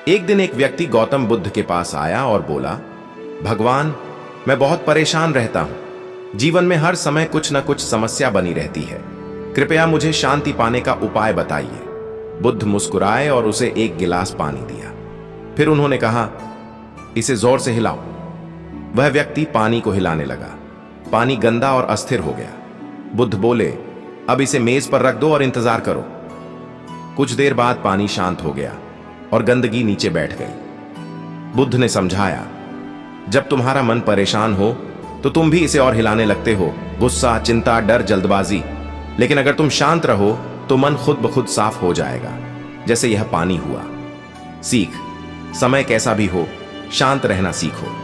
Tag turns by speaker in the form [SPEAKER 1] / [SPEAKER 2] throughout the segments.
[SPEAKER 1] एक दिन एक व्यक्ति गौतम बुद्ध के पास आया और बोला, भगवान, मैं बहुत परेशान रहता हूं। जीवन में हर समय कुछ न कुछ समस्या बनी रहती है। कृपया मुझे शांति पाने का उपाय बताइए। बुद्ध मुस्कुराए और उसे एक गिलास पानी दिया। फिर उन्होंने कहा, इसे जोर से हिलाओ। वह व्यक्ति पानी को हिलाने लगा। पानी गंदा और अस्थिर हो गया। बुद्ध बोले, अब इसे मेज पर रख दो और इंतजार करो। कुछ देर बाद पानी शांत हो गया और गंदगी नीचे बैठ गई। बुद्ध ने समझाया, जब तुम्हारा मन परेशान हो तो तुम भी इसे और हिलाने लगते हो। गुस्सा, चिंता, डर, जल्दबाजी। लेकिन अगर तुम शांत रहो तो मन खुद ब खुद साफ हो जाएगा, जैसे यह पानी हुआ। सीख, समय कैसा भी हो, शांत रहना सीखो।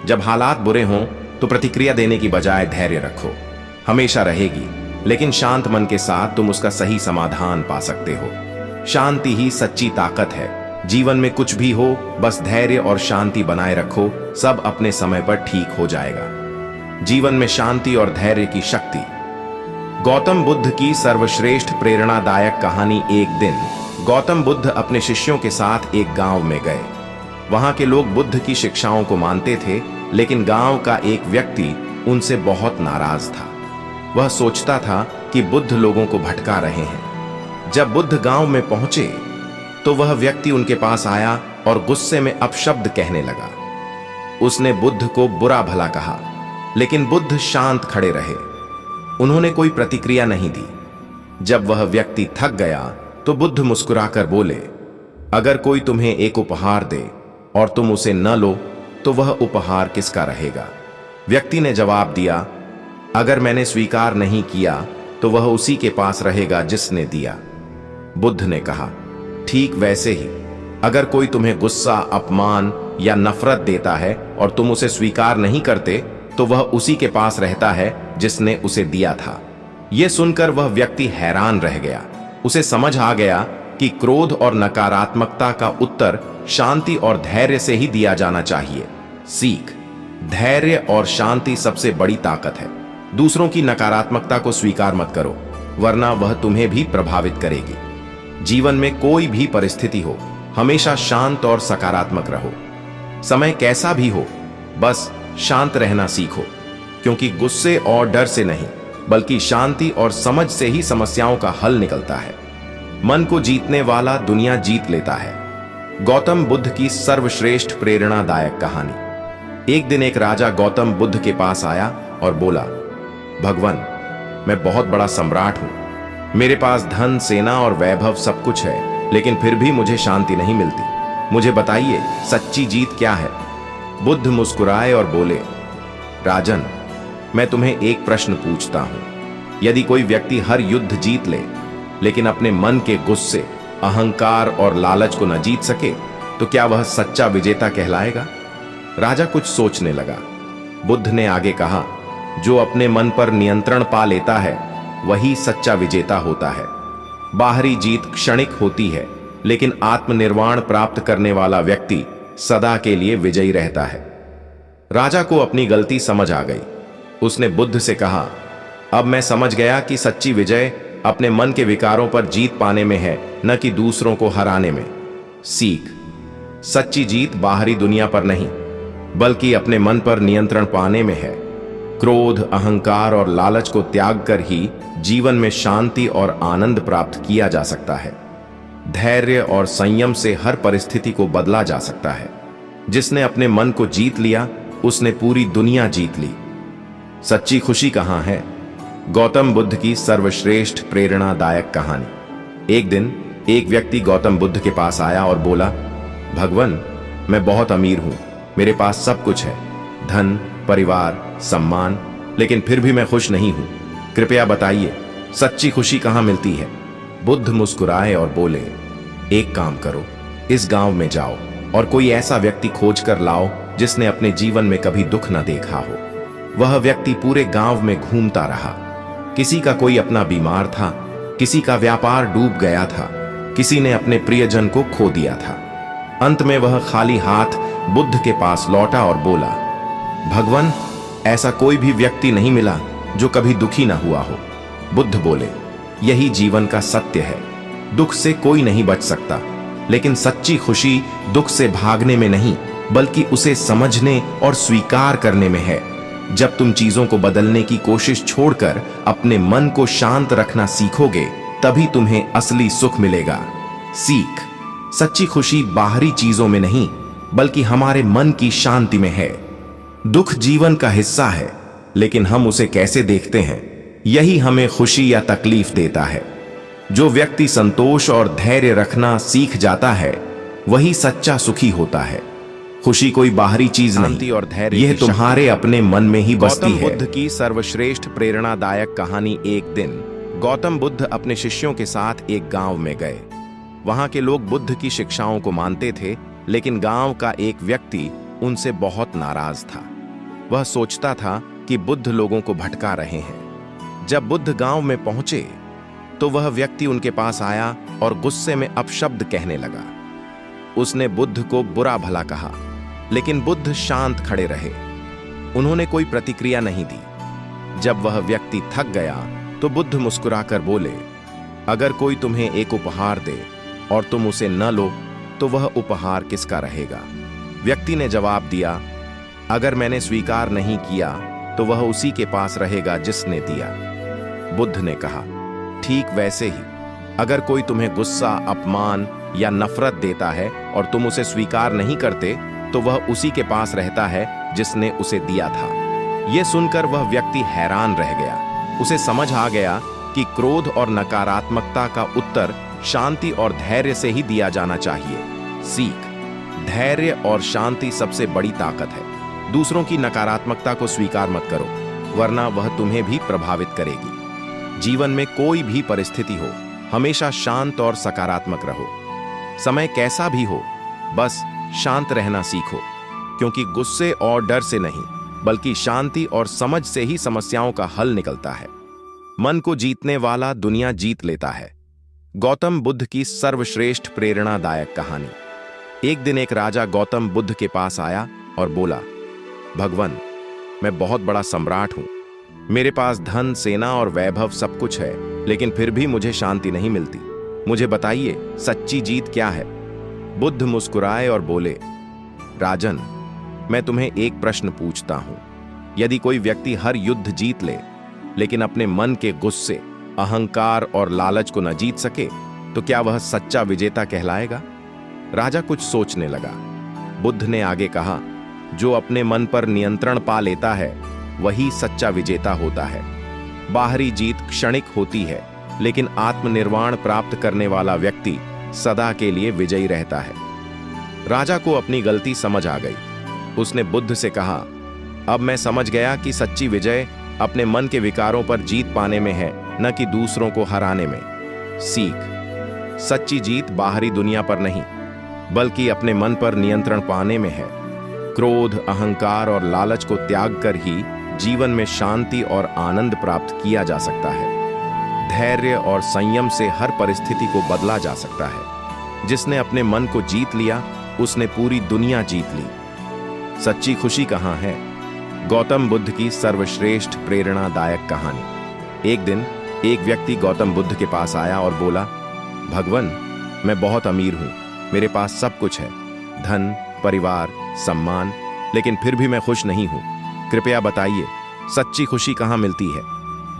[SPEAKER 1] जब हालात बुरे हों तो प्रतिक्रिया देने की बजाय धैर्य रखो। हमेशा रहेगी, लेकिन शांत मन के साथ तुम उसका सही समाधान पा सकते हो। शांति ही सच्ची ताकत है। जीवन में कुछ भी हो, बस धैर्य और शांति बनाए रखो, सब अपने समय पर ठीक हो जाएगा। जीवन में शांति और धैर्य की शक्ति। गौतम बुद्ध की सर्वश्रेष्ठ प्रेरणादायक कहानी। एक दिन गौतम बुद्ध अपने शिष्यों के साथ एक गांव में गए। वहां के लोग बुद्ध की शिक्षाओं को मानते थे, लेकिन गांव का एक व्यक्ति उनसे बहुत नाराज था। वह सोचता था कि बुद्ध लोगों को भटका रहे हैं। जब बुद्ध गांव में पहुंचे तो वह व्यक्ति उनके पास आया और गुस्से में अपशब्द कहने लगा। उसने बुद्ध को बुरा भला कहा, लेकिन बुद्ध शांत खड़े रहे। उन्होंने कोई प्रतिक्रिया नहीं दी। जब वह व्यक्ति थक गया तो बुद्ध मुस्कुराकर बोले, अगर कोई तुम्हें एक उपहार दे और तुम उसे न लो तो वह उपहार किसका रहेगा? व्यक्ति ने जवाब दिया, अगर मैंने स्वीकार नहीं किया तो वह उसी के पास रहेगा जिसने दिया। बुद्ध ने कहा, ठीक वैसे ही अगर कोई तुम्हें गुस्सा, अपमान या नफरत देता है और तुम उसे स्वीकार नहीं करते तो वह उसी के पास रहता है जिसने उसे दिया था। यह सुनकर वह व्यक्ति हैरान रह गया। उसे समझ आ गया कि क्रोध और नकारात्मकता का उत्तर शांति और धैर्य से ही दिया जाना चाहिए। सीख, धैर्य और शांति सबसे बड़ी ताकत है। दूसरों की नकारात्मकता को स्वीकार मत करो, वरना वह तुम्हें भी प्रभावित करेगी। जीवन में कोई भी परिस्थिति हो, हमेशा शांत और सकारात्मक रहो। समय कैसा भी हो, बस शांत रहना सीखो, क्योंकि गुस्से और डर से नहीं, बल्कि शांति और समझ से ही समस्याओं का हल निकलता है। मन को जीतने वाला दुनिया जीत लेता है। गौतम बुद्ध की सर्वश्रेष्ठ प्रेरणादायक कहानी। एक दिन एक राजा गौतम बुद्ध के पास आया और बोला, भगवान, मैं बहुत बड़ा सम्राट हूं। मेरे पास धन, सेना और वैभव सब कुछ है, लेकिन फिर भी मुझे शांति नहीं मिलती। मुझे बताइए, सच्ची जीत क्या है? बुद्ध मुस्कुराए और बोले, राजन, मैं तुम्हें एक प्रश्न पूछता हूं। यदि कोई व्यक्ति हर युद्ध जीत ले, लेकिन अपने मन के गुस्से, अहंकार और लालच को न जीत सके, तो क्या वह सच्चा विजेता कहलाएगा? राजा कुछ सोचने लगा। बुद्ध ने आगे कहा, जो अपने मन पर नियंत्रण पा लेता है वही सच्चा विजेता होता है। बाहरी जीत क्षणिक होती है, लेकिन आत्मनिर्वाण प्राप्त करने वाला व्यक्ति सदा के लिए विजयी रहता है। राजा को अपनी गलती समझ आ गई। उसने बुद्ध से कहा, अब मैं समझ गया कि सच्ची विजय अपने मन के विकारों पर जीत पाने में है, न कि दूसरों को हराने में। सीख, सच्ची जीत बाहरी दुनिया पर नहीं, बल्कि अपने मन पर नियंत्रण पाने में है। क्रोध, अहंकार और लालच को त्याग कर ही जीवन में शांति और आनंद प्राप्त किया जा सकता है। धैर्य और संयम से हर परिस्थिति को बदला जा सकता है। जिसने अपने मन को जीत लिया, उसने पूरी दुनिया जीत ली। सच्ची खुशी कहां है? गौतम बुद्ध की सर्वश्रेष्ठ प्रेरणादायक कहानी। एक दिन एक व्यक्ति गौतम बुद्ध के पास आया और बोला, भगवान, मैं बहुत अमीर हूं, मेरे पास सब कुछ है, धन, परिवार, सम्मान, लेकिन फिर भी मैं खुश नहीं हूं। कृपया बताइए, सच्ची खुशी कहां मिलती है? बुद्ध मुस्कुराए और बोले, एक काम करो, इस गांव में जाओ और कोई ऐसा व्यक्ति खोज कर लाओ जिसने अपने जीवन में कभी दुख न देखा हो। वह व्यक्ति पूरे गांव में घूमता रहा। किसी का कोई अपना बीमार था, किसी का व्यापार डूब गया था, किसी ने अपने प्रियजन को खो दिया था। अंत में वह खाली हाथ बुद्ध के पास लौटा और बोला, भगवान, ऐसा कोई भी व्यक्ति नहीं मिला जो कभी दुखी न हुआ हो। बुद्ध बोले, यही जीवन का सत्य है। दुख से कोई नहीं बच सकता, लेकिन सच्ची खुशी दुख से भागने में नहीं, बल्कि उसे समझने और स्वीकार करने में है। जब तुम चीजों को बदलने की कोशिश छोड़कर अपने मन को शांत रखना सीखोगे, तभी तुम्हें असली सुख मिलेगा। सीख: सच्ची खुशी बाहरी चीजों में नहीं, बल्कि हमारे मन की शांति में है। दुख जीवन का हिस्सा है, लेकिन हम उसे कैसे देखते हैं, यही हमें खुशी या तकलीफ देता है। जो व्यक्ति संतोष और धैर्य रखना सीख जाता है, वही सच्चा सुखी होता है। खुशी कोई बाहरी चीज नहीं और धैर्य यह तुम्हारे अपने मन में ही बसती है। गौतम बुद्ध की सर्वश्रेष्ठ प्रेरणादायक कहानी। एक दिन गौतम बुद्ध अपने शिष्यों के साथ एक गांव में गए। वहां के लोग बुद्ध की शिक्षाओं को मानते थे, लेकिन गांव का एक व्यक्ति उनसे बहुत नाराज था। वह सोचता था कि बुद्ध लोगों को भटका रहे हैं। जब बुद्ध गांव में पहुंचे तो वह व्यक्ति उनके पास आया और गुस्से में अपशब्द कहने लगा। उसने बुद्ध को बुरा भला कहा, लेकिन बुद्ध शांत खड़े रहे। उन्होंने कोई प्रतिक्रिया नहीं दी। जब वह व्यक्ति थक गया तो बुद्ध मुस्कुराकर बोले, अगर कोई तुम्हें एक उपहार दे और तुम उसे न लो, तो वह उपहार किसका रहेगा? व्यक्ति ने जवाब दिया, अगर मैंने स्वीकार नहीं किया तो वह उसी के पास रहेगा जिसने दिया। बुद्ध ने कहा, ठीक वैसे ही अगर कोई तुम्हें गुस्सा, अपमान या नफरत देता है और तुम उसे स्वीकार नहीं करते, तो वह उसी के पास रहता है जिसने उसे दिया था। यह सुनकर वह व्यक्ति हैरान रह गया। उसे समझ आ गया कि क्रोध और नकारात्मकता का उत्तर शांति और धैर्य से ही दिया जाना चाहिए। सीख: धैर्य और शांति सबसे बड़ी ताकत है। दूसरों की नकारात्मकता को स्वीकार मत करो, वरना वह तुम्हें भी प्रभावित करेगी। जीवन में कोई भी परिस्थिति हो, हमेशा शांत और सकारात्मक रहो। समय कैसा भी हो, बस शांत रहना सीखो, क्योंकि गुस्से और डर से नहीं, बल्कि शांति और समझ से ही समस्याओं का हल निकलता है। मन को जीतने वाला दुनिया जीत लेता है। गौतम बुद्ध की सर्वश्रेष्ठ प्रेरणादायक कहानी। एक दिन एक राजा गौतम बुद्ध के पास आया और बोला, भगवान, मैं बहुत बड़ा सम्राट हूं। मेरे पास धन, सेना और वैभव सब कुछ है, लेकिन फिर भी मुझे शांति नहीं मिलती। मुझे बताइए, सच्ची जीत क्या है? बुद्ध मुस्कुराए और बोले, राजन, मैं तुम्हें एक प्रश्न पूछता हूं। यदि कोई व्यक्ति हर युद्ध जीत ले, लेकिन अपने मन के गुस्से, अहंकार और लालच को न जीत सके, तो क्या वह सच्चा विजेता कहलाएगा? राजा कुछ सोचने लगा। बुद्ध ने आगे कहा, जो अपने मन पर नियंत्रण पा लेता है, वही सच्चा विजेता होता है। बाहरी जीत क्षणिक होती है, लेकिन आत्मनिर्वाण प्राप्त करने वाला व्यक्ति सदा के लिए विजयी रहता है। राजा को अपनी गलती समझ आ गई। उसने बुद्ध से कहा, अब मैं समझ गया कि सच्ची विजय अपने मन के विकारों पर जीत पाने में है, न कि दूसरों को हराने में। सीख: सच्ची जीत बाहरी दुनिया पर नहीं, बल्कि अपने मन पर नियंत्रण पाने में है। क्रोध, अहंकार और लालच को त्याग कर ही जीवन में शांति और आनंद प्राप्त किया जा सकता है। धैर्य और संयम से हर परिस्थिति को बदला जा सकता है। जिसने अपने मन को जीत लिया, उसने पूरी दुनिया जीत ली। सच्ची खुशी कहाँ है? गौतम बुद्ध की सर्वश्रेष्ठ प्रेरणादायक कहानी। एक दिन एक व्यक्ति गौतम बुद्ध के पास आया और बोला, भगवान, मैं बहुत अमीर हूं, मेरे पास सब कुछ है, धन, परिवार, सम्मान, लेकिन फिर भी मैं खुश नहीं हूं। कृपया बताइए, सच्ची खुशी कहाँ मिलती है?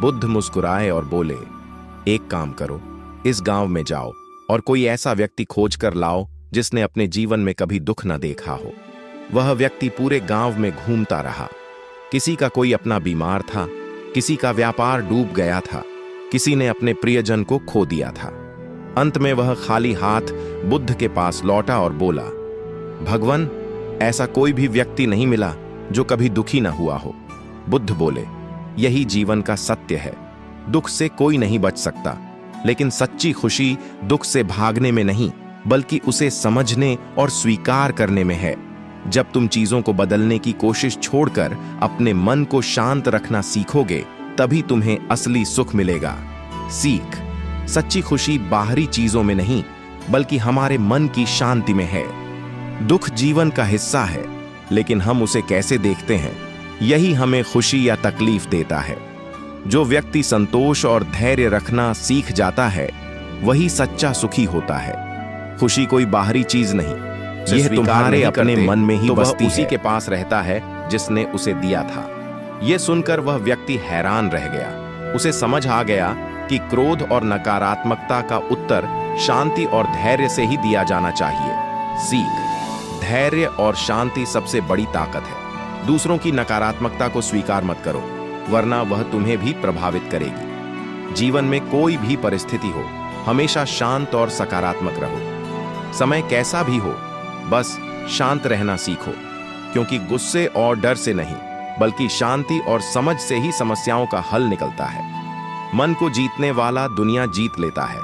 [SPEAKER 1] बुद्ध मुस्कुराए और बोले, एक काम करो, इस गांव में जाओ और कोई ऐसा व्यक्ति खोज कर लाओ जिसने अपने जीवन में कभी दुख न देखा हो। वह व्यक्ति पूरे गांव में घूमता रहा। किसी का कोई अपना बीमार था, किसी का व्यापार डूब गया था, किसी ने अपने प्रियजन को खो दिया था। अंत में वह खाली हाथ बुद्ध के पास लौटा और बोला, भगवान, ऐसा कोई भी व्यक्ति नहीं मिला जो कभी दुखी न हुआ हो। बुद्ध बोले, यही जीवन का सत्य है। दुख से कोई नहीं बच सकता, लेकिन सच्ची खुशी दुख से भागने में नहीं, बल्कि उसे समझने और स्वीकार करने में है। जब तुम चीजों को बदलने की कोशिश छोड़कर अपने मन को शांत रखना सीखोगे, तभी तुम्हें असली सुख मिलेगा। सीख: सच्ची खुशी बाहरी चीजों में नहीं, बल्कि हमारे मन की शांति में है। दुख जीवन का हिस्सा है, लेकिन हम उसे कैसे देखते हैं, यही हमें खुशी या तकलीफ देता है। जो व्यक्ति संतोष और धैर्य रखना सीख जाता है, वही सच्चा सुखी होता है। खुशी कोई बाहरी चीज नहीं, यह तुम्हारे अपने मन में ही बसती है। उसी के पास रहता है जिसने उसे दिया था। यह सुनकर वह व्यक्ति हैरान रह गया। उसे समझ आ गया कि क्रोध और नकारात्मकता का उत्तर शांति और धैर्य से ही दिया जाना चाहिए। सीख: धैर्य और शांति सबसे बड़ी ताकत है। दूसरों की नकारात्मकता को स्वीकार मत करो, वरना वह तुम्हें भी प्रभावित करेगी। जीवन में कोई भी परिस्थिति हो, हमेशा शांत और सकारात्मक रहो। समय कैसा भी हो, बस शांत रहना सीखो, क्योंकि गुस्से और डर से नहीं, बल्कि शांति और समझ से ही समस्याओं का हल निकलता है। मन को जीतने वाला दुनिया जीत लेता है।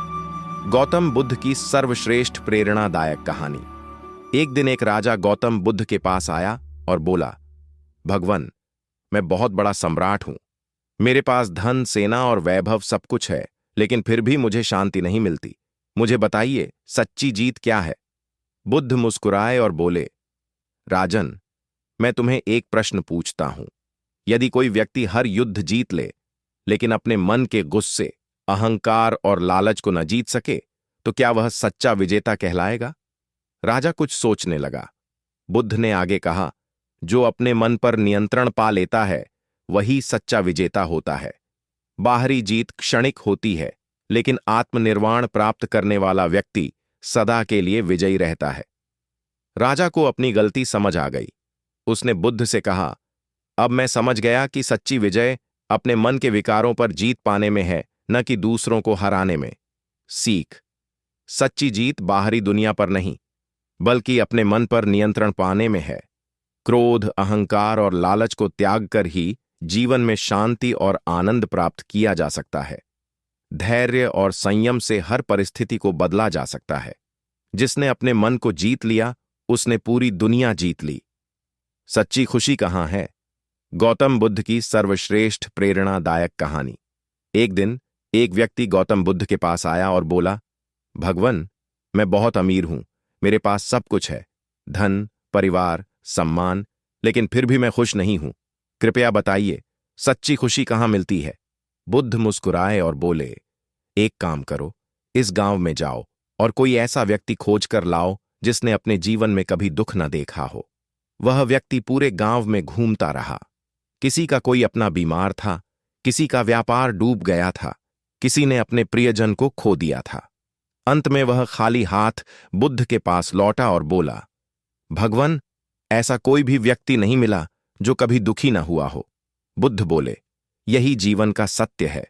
[SPEAKER 1] गौतम बुद्ध की सर्वश्रेष्ठ प्रेरणादायक कहानी। एक दिन एक राजा गौतम बुद्ध के पास आया और बोला, भगवान, मैं बहुत बड़ा सम्राट हूं। मेरे पास धन, सेना और वैभव सब कुछ है, लेकिन फिर भी मुझे शांति नहीं मिलती। मुझे बताइए, सच्ची जीत क्या है? बुद्ध मुस्कुराए और बोले, राजन, मैं तुम्हें एक प्रश्न पूछता हूं। यदि कोई व्यक्ति हर युद्ध जीत ले, लेकिन अपने मन के गुस्से, अहंकार और लालच को न जीत सके, तो क्या वह सच्चा विजेता कहलाएगा? राजा कुछ सोचने लगा। बुद्ध ने आगे कहा, जो अपने मन पर नियंत्रण पा लेता है, वही सच्चा विजेता होता है। बाहरी जीत क्षणिक होती है, लेकिन आत्मनिर्वाण प्राप्त करने वाला व्यक्ति सदा के लिए विजयी रहता है। राजा को अपनी गलती समझ आ गई। उसने बुद्ध से कहा, अब मैं समझ गया कि सच्ची विजय अपने मन के विकारों पर जीत पाने में है, न कि दूसरों को हराने में। सीख: सच्ची जीत बाहरी दुनिया पर नहीं, बल्कि अपने मन पर नियंत्रण पाने में है। क्रोध, अहंकार और लालच को त्याग कर ही जीवन में शांति और आनंद प्राप्त किया जा सकता है। धैर्य और संयम से हर परिस्थिति को बदला जा सकता है। जिसने अपने मन को जीत लिया, उसने पूरी दुनिया जीत ली। सच्ची खुशी कहाँ है? गौतम बुद्ध की सर्वश्रेष्ठ प्रेरणादायक कहानी। एक दिन एक व्यक्ति गौतम बुद्ध के पास आया और बोला, भगवान, मैं बहुत अमीर हूं, मेरे पास सब कुछ है, धन, परिवार, सम्मान, लेकिन फिर भी मैं खुश नहीं हूं। कृपया बताइए, सच्ची खुशी कहाँ मिलती है? बुद्ध मुस्कुराए और बोले, एक काम करो, इस गांव में जाओ और कोई ऐसा व्यक्ति खोज कर लाओ जिसने अपने जीवन में कभी दुख न देखा हो। वह व्यक्ति पूरे गांव में घूमता रहा। किसी का कोई अपना बीमार था, किसी का व्यापार डूब गया था, किसी ने अपने प्रियजन को खो दिया था। अंत में वह खाली हाथ बुद्ध के पास लौटा और बोला, भगवान, ऐसा कोई भी व्यक्ति नहीं मिला जो कभी दुखी न हुआ हो। बुद्ध बोले, यही जीवन का सत्य है।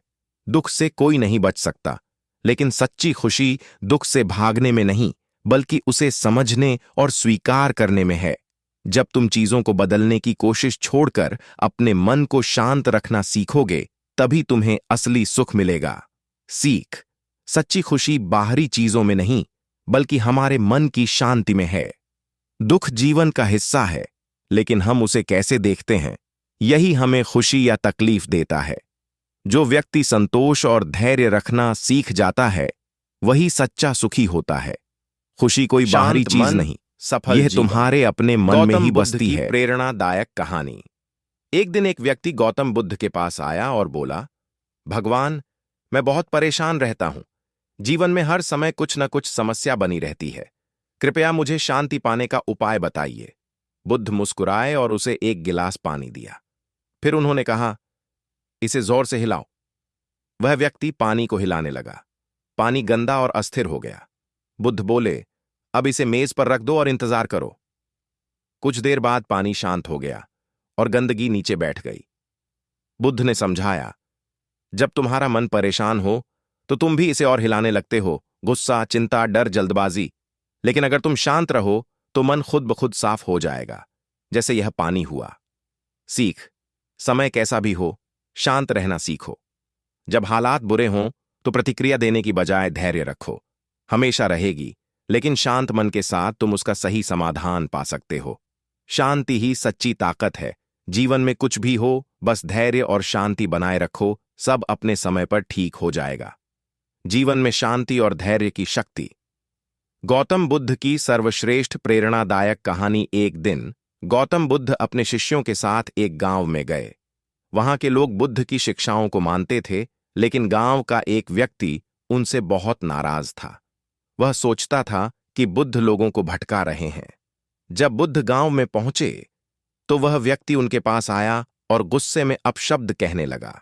[SPEAKER 1] दुख से कोई नहीं बच सकता, लेकिन सच्ची खुशी दुख से भागने में नहीं, बल्कि उसे समझने और स्वीकार करने में है। जब तुम चीजों को बदलने की कोशिश छोड़कर अपने मन को शांत रखना सीखोगे, तभी तुम्हें असली सुख मिलेगा। सीख: सच्ची खुशी बाहरी चीजों में नहीं, बल्कि हमारे मन की शांति में है। दुख जीवन का हिस्सा है, लेकिन हम उसे कैसे देखते हैं, यही हमें खुशी या तकलीफ देता है। जो व्यक्ति संतोष और धैर्य रखना सीख जाता है, वही सच्चा सुखी होता है। खुशी कोई बाहरी चीज नहीं, सफल यह तुम्हारे अपने मन में ही बसती है। प्रेरणादायक कहानी। एक दिन एक व्यक्ति गौतम बुद्ध के पास आया और बोला, भगवान, मैं बहुत परेशान रहता हूं। जीवन में हर समय कुछ न कुछ समस्या बनी रहती है। कृपया मुझे शांति पाने का उपाय बताइए। बुद्ध मुस्कुराए और उसे एक गिलास पानी दिया। फिर उन्होंने कहा, इसे जोर से हिलाओ। वह व्यक्ति पानी को हिलाने लगा। पानी गंदा और अस्थिर हो गया। बुद्ध बोले, अब इसे मेज पर रख दो और इंतजार करो। कुछ देर बाद पानी शांत हो गया और गंदगी नीचे बैठ गई। बुद्ध ने समझाया, जब तुम्हारा मन परेशान हो तो तुम भी इसे और हिलाने लगते हो, गुस्सा, चिंता, डर, जल्दबाजी। लेकिन अगर तुम शांत रहो तो मन खुद ब खुद साफ हो जाएगा, जैसे यह पानी हुआ। सीख: समय कैसा भी हो, शांत रहना सीखो। जब हालात बुरे हों तो प्रतिक्रिया देने की बजाय धैर्य रखो। हमेशा रहेगी, लेकिन शांत मन के साथ तुम उसका सही समाधान पा सकते हो। शांति ही सच्ची ताकत है। जीवन में कुछ भी हो, बस धैर्य और शांति बनाए रखो, सब अपने समय पर ठीक हो जाएगा। जीवन में शांति और धैर्य की शक्ति। गौतम बुद्ध की सर्वश्रेष्ठ प्रेरणादायक कहानी। एक दिन गौतम बुद्ध अपने शिष्यों के साथ एक गांव में गए। वहां के लोग बुद्ध की शिक्षाओं को मानते थे, लेकिन गांव का एक व्यक्ति उनसे बहुत नाराज था। वह सोचता था कि बुद्ध लोगों को भटका रहे हैं। जब बुद्ध गांव में पहुंचे तो वह व्यक्ति उनके पास आया और गुस्से में अपशब्द कहने लगा।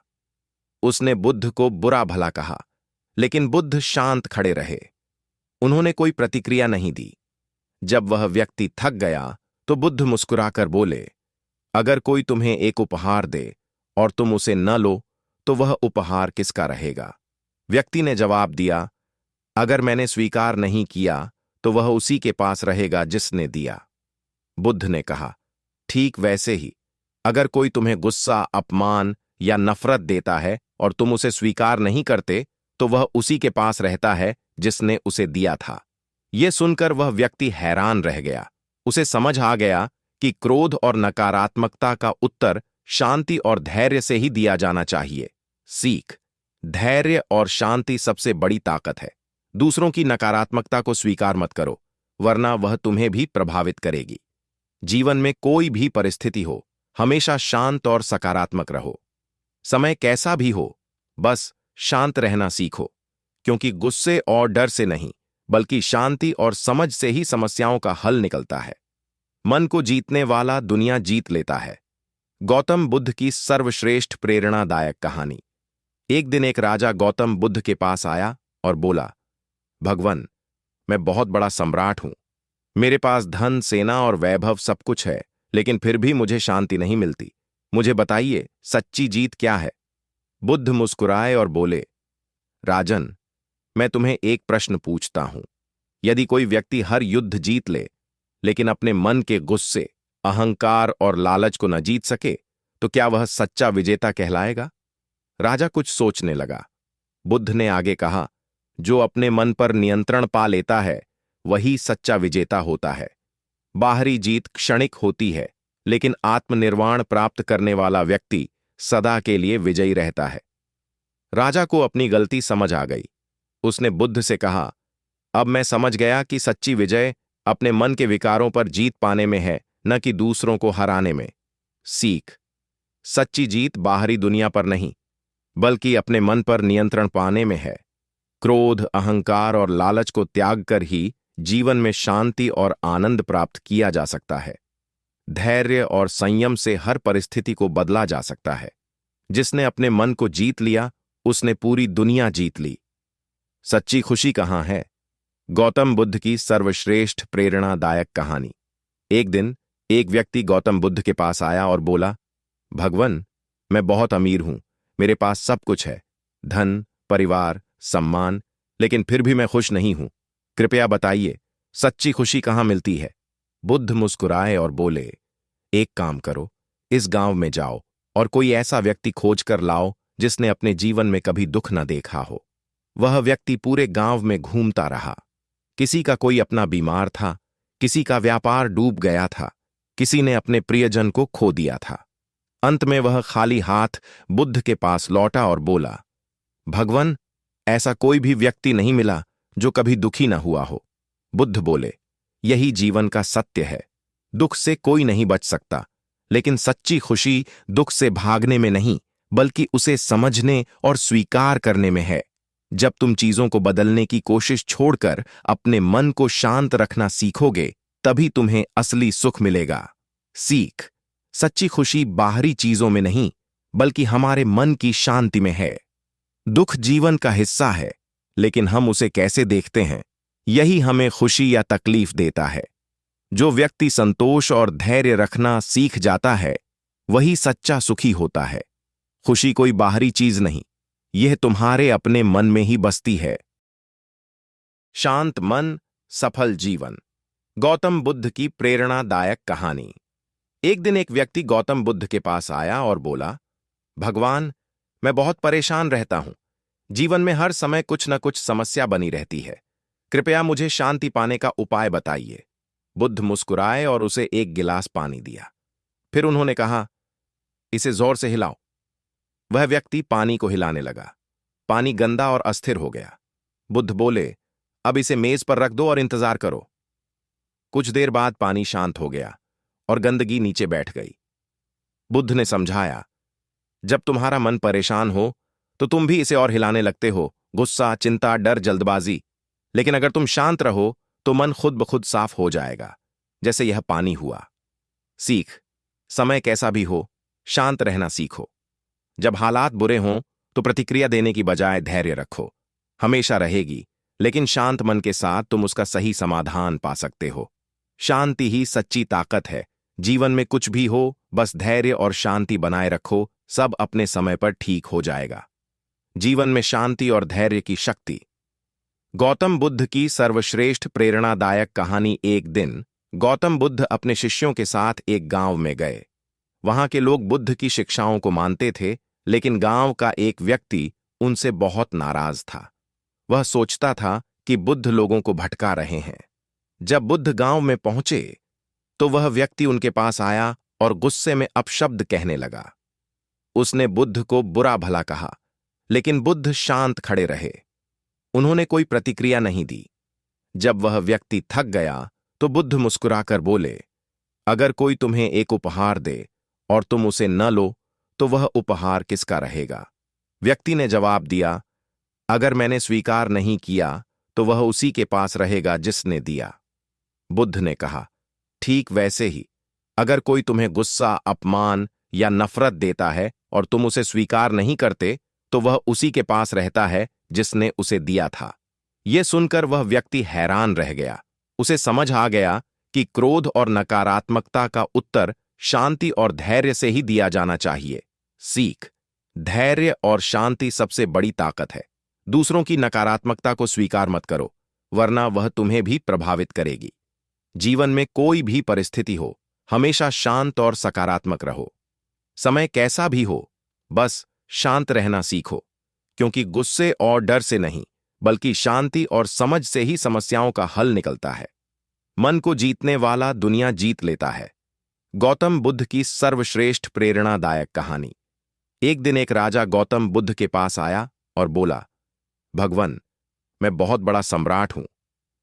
[SPEAKER 1] उसने बुद्ध को बुरा भला कहा, लेकिन बुद्ध शांत खड़े रहे। उन्होंने कोई प्रतिक्रिया नहीं दी। जब वह व्यक्ति थक गया तो बुद्ध मुस्कुराकर बोले, अगर कोई तुम्हें एक उपहार दे और तुम उसे न लो तो वह उपहार किसका रहेगा? व्यक्ति ने जवाब दिया, अगर मैंने स्वीकार नहीं किया तो वह उसी के पास रहेगा जिसने दिया। बुद्ध ने कहा, ठीक वैसे ही अगर कोई तुम्हें गुस्सा, अपमान या नफरत देता है और तुम उसे स्वीकार नहीं करते तो वह उसी के पास रहता है जिसने उसे दिया था। यह सुनकर वह व्यक्ति हैरान रह गया। उसे समझ आ गया कि क्रोध और नकारात्मकता का उत्तर शांति और धैर्य से ही दिया जाना चाहिए। सीख: धैर्य और शांति सबसे बड़ी ताकत है। दूसरों की नकारात्मकता को स्वीकार मत करो, वरना वह तुम्हें भी प्रभावित करेगी। जीवन में कोई भी परिस्थिति हो, हमेशा शांत और सकारात्मक रहो। समय कैसा भी हो, बस शांत रहना सीखो, क्योंकि गुस्से और डर से नहीं, बल्कि शांति और समझ से ही समस्याओं का हल निकलता है। मन को जीतने वाला दुनिया जीत लेता है। गौतम बुद्ध की सर्वश्रेष्ठ प्रेरणादायक कहानी। एक दिन एक राजा गौतम बुद्ध के पास आया और बोला, भगवान, मैं बहुत बड़ा सम्राट हूं। मेरे पास धन, सेना और वैभव सब कुछ है, लेकिन फिर भी मुझे शांति नहीं मिलती। मुझे बताइए, सच्ची जीत क्या है? बुद्ध मुस्कुराए और बोले, राजन, मैं तुम्हें एक प्रश्न पूछता हूं। यदि कोई व्यक्ति हर युद्ध जीत ले, लेकिन अपने मन के गुस्से, अहंकार और लालच को न जीत सके, तो क्या वह सच्चा विजेता कहलाएगा? राजा कुछ सोचने लगा। बुद्ध ने आगे कहा, जो अपने मन पर नियंत्रण पा लेता है वही सच्चा विजेता होता है। बाहरी जीत क्षणिक होती है, लेकिन आत्मनिर्वाण प्राप्त करने वाला व्यक्ति सदा के लिए विजयी रहता है। राजा को अपनी गलती समझ आ गई। उसने बुद्ध से कहा, अब मैं समझ गया कि सच्ची विजय अपने मन के विकारों पर जीत पाने में है, न कि दूसरों को हराने में। सीख: सच्ची जीत बाहरी दुनिया पर नहीं, बल्कि अपने मन पर नियंत्रण पाने में है। क्रोध, अहंकार और लालच को त्याग कर ही जीवन में शांति और आनंद प्राप्त किया जा सकता है। धैर्य और संयम से हर परिस्थिति को बदला जा सकता है। जिसने अपने मन को जीत लिया, उसने पूरी दुनिया जीत ली। सच्ची खुशी कहाँ है? गौतम बुद्ध की सर्वश्रेष्ठ प्रेरणादायक कहानी। एक दिन एक व्यक्ति गौतम बुद्ध के पास आया और बोला, भगवान, मैं बहुत अमीर हूं, मेरे पास सब कुछ है, धन, परिवार, सम्मान, लेकिन फिर भी मैं खुश नहीं हूं। कृपया बताइए, सच्ची खुशी कहाँ मिलती है? बुद्ध मुस्कुराए और बोले, एक काम करो, इस गांव में जाओ और कोई ऐसा व्यक्ति खोज कर लाओ जिसने अपने जीवन में कभी दुख न देखा हो। वह व्यक्ति पूरे गांव में घूमता रहा। किसी का कोई अपना बीमार था, किसी का व्यापार डूब गया था, किसी ने अपने प्रियजन को खो दिया था। अंत में वह खाली हाथ बुद्ध के पास लौटा और बोला, भगवान, ऐसा कोई भी व्यक्ति नहीं मिला जो कभी दुखी न हुआ हो। बुद्ध बोले, यही जीवन का सत्य है। दुख से कोई नहीं बच सकता, लेकिन सच्ची खुशी दुख से भागने में नहीं, बल्कि उसे समझने और स्वीकार करने में है। जब तुम चीजों को बदलने की कोशिश छोड़कर अपने मन को शांत रखना सीखोगे, तभी तुम्हें असली सुख मिलेगा। सीख: सच्ची खुशी बाहरी चीजों में नहीं, बल्कि हमारे मन की शांति में है। दुख जीवन का हिस्सा है, लेकिन हम उसे कैसे देखते हैं, यही हमें खुशी या तकलीफ देता है। जो व्यक्ति संतोष और धैर्य रखना सीख जाता है, वही सच्चा सुखी होता है। खुशी कोई बाहरी चीज नहीं, यह तुम्हारे अपने मन में ही बसती है। शांत मन, सफल जीवन। गौतम बुद्ध की प्रेरणादायक कहानी। एक दिन एक व्यक्ति गौतम बुद्ध के पास आया और बोला, भगवान, मैं बहुत परेशान रहता हूं। जीवन में हर समय कुछ न कुछ समस्या बनी रहती है। कृपया मुझे शांति पाने का उपाय बताइए। बुद्ध मुस्कुराए और उसे एक गिलास पानी दिया। फिर उन्होंने कहा, इसे जोर से हिलाओ। वह व्यक्ति पानी को हिलाने लगा। पानी गंदा और अस्थिर हो गया। बुद्ध बोले, अब इसे मेज पर रख दो और इंतजार करो। कुछ देर बाद पानी शांत हो गया और गंदगी नीचे बैठ गई। बुद्ध ने समझाया, जब तुम्हारा मन परेशान हो तो तुम भी इसे और हिलाने लगते हो, गुस्सा, चिंता, डर, जल्दबाजी। लेकिन अगर तुम शांत रहो तो मन खुद ब खुद साफ हो जाएगा, जैसे यह पानी हुआ। सीख, समय कैसा भी हो, शांत रहना सीखो। जब हालात बुरे हों तो प्रतिक्रिया देने की बजाय धैर्य रखो। हमेशा रहेगी, लेकिन शांत मन के साथ तुम उसका सही समाधान पा सकते हो। शांति ही सच्ची ताकत है। जीवन में कुछ भी हो, बस धैर्य और शांति बनाए रखो, सब अपने समय पर ठीक हो जाएगा। जीवन में शांति और धैर्य की शक्ति। गौतम बुद्ध की सर्वश्रेष्ठ प्रेरणादायक कहानी। एक दिन गौतम बुद्ध अपने शिष्यों के साथ एक गांव में गए। वहां के लोग बुद्ध की शिक्षाओं को मानते थे, लेकिन गांव का एक व्यक्ति उनसे बहुत नाराज था। वह सोचता था कि बुद्ध लोगों को भटका रहे हैं। जब बुद्ध गांव में पहुंचे तो वह व्यक्ति उनके पास आया और गुस्से में अपशब्द कहने लगा। उसने बुद्ध को बुरा भला कहा, लेकिन बुद्ध शांत खड़े रहे। उन्होंने कोई प्रतिक्रिया नहीं दी। जब वह व्यक्ति थक गया तो बुद्ध मुस्कुराकर बोले, अगर कोई तुम्हें एक उपहार दे और तुम उसे न लो तो वह उपहार किसका रहेगा? व्यक्ति ने जवाब दिया, अगर मैंने स्वीकार नहीं किया तो वह उसी के पास रहेगा जिसने दिया। बुद्ध ने कहा, ठीक वैसे ही, अगर कोई तुम्हें गुस्सा, अपमान या नफरत देता है और तुम उसे स्वीकार नहीं करते तो वह उसी के पास रहता है जिसने उसे दिया था। यह सुनकर वह व्यक्ति हैरान रह गया। उसे समझ आ गया कि क्रोध और नकारात्मकता का उत्तर शांति और धैर्य से ही दिया जाना चाहिए। सीख, धैर्य और शांति सबसे बड़ी ताकत है। दूसरों की नकारात्मकता को स्वीकार मत करो, वरना वह तुम्हें भी प्रभावित करेगी। जीवन में कोई भी परिस्थिति हो, हमेशा शांत और सकारात्मक रहो। समय कैसा भी हो, बस शांत रहना सीखो, क्योंकि गुस्से और डर से नहीं, बल्कि शांति और समझ से ही समस्याओं का हल निकलता है। मन को जीतने वाला दुनिया जीत लेता है। गौतम बुद्ध की सर्वश्रेष्ठ प्रेरणादायक कहानी। एक दिन एक राजा गौतम बुद्ध के पास आया और बोला, भगवान, मैं बहुत बड़ा सम्राट हूं।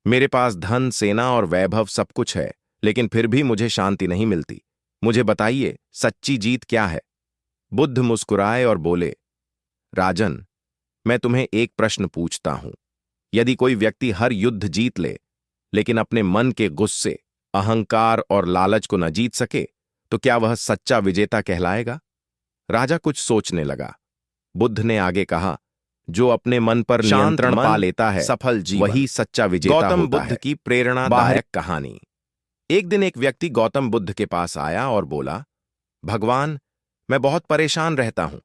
[SPEAKER 1] मेरे पास धन, सेना और वैभव सब कुछ है, लेकिन फिर भी मुझे शांति नहीं मिलती। मुझे बताइए, सच्ची जीत क्या है? बुद्ध मुस्कुराए और बोले, राजन, मैं तुम्हें एक प्रश्न पूछता हूं। यदि कोई व्यक्ति हर युद्ध जीत ले, लेकिन अपने मन के गुस्से, अहंकार और लालच को न जीत सके, तो क्या वह सच्चा विजेता कहलाएगा? राजा कुछ सोचने लगा। बुद्ध ने आगे कहा, जो अपने मन पर नियंत्रण पा लेता है, सफल जीवन, वही सच्चा विजेता होता है। गौतम बुद्ध की प्रेरणादायक कहानी। एक दिन एक व्यक्ति गौतम बुद्ध के पास आया और बोला, भगवान, मैं बहुत परेशान रहता हूं।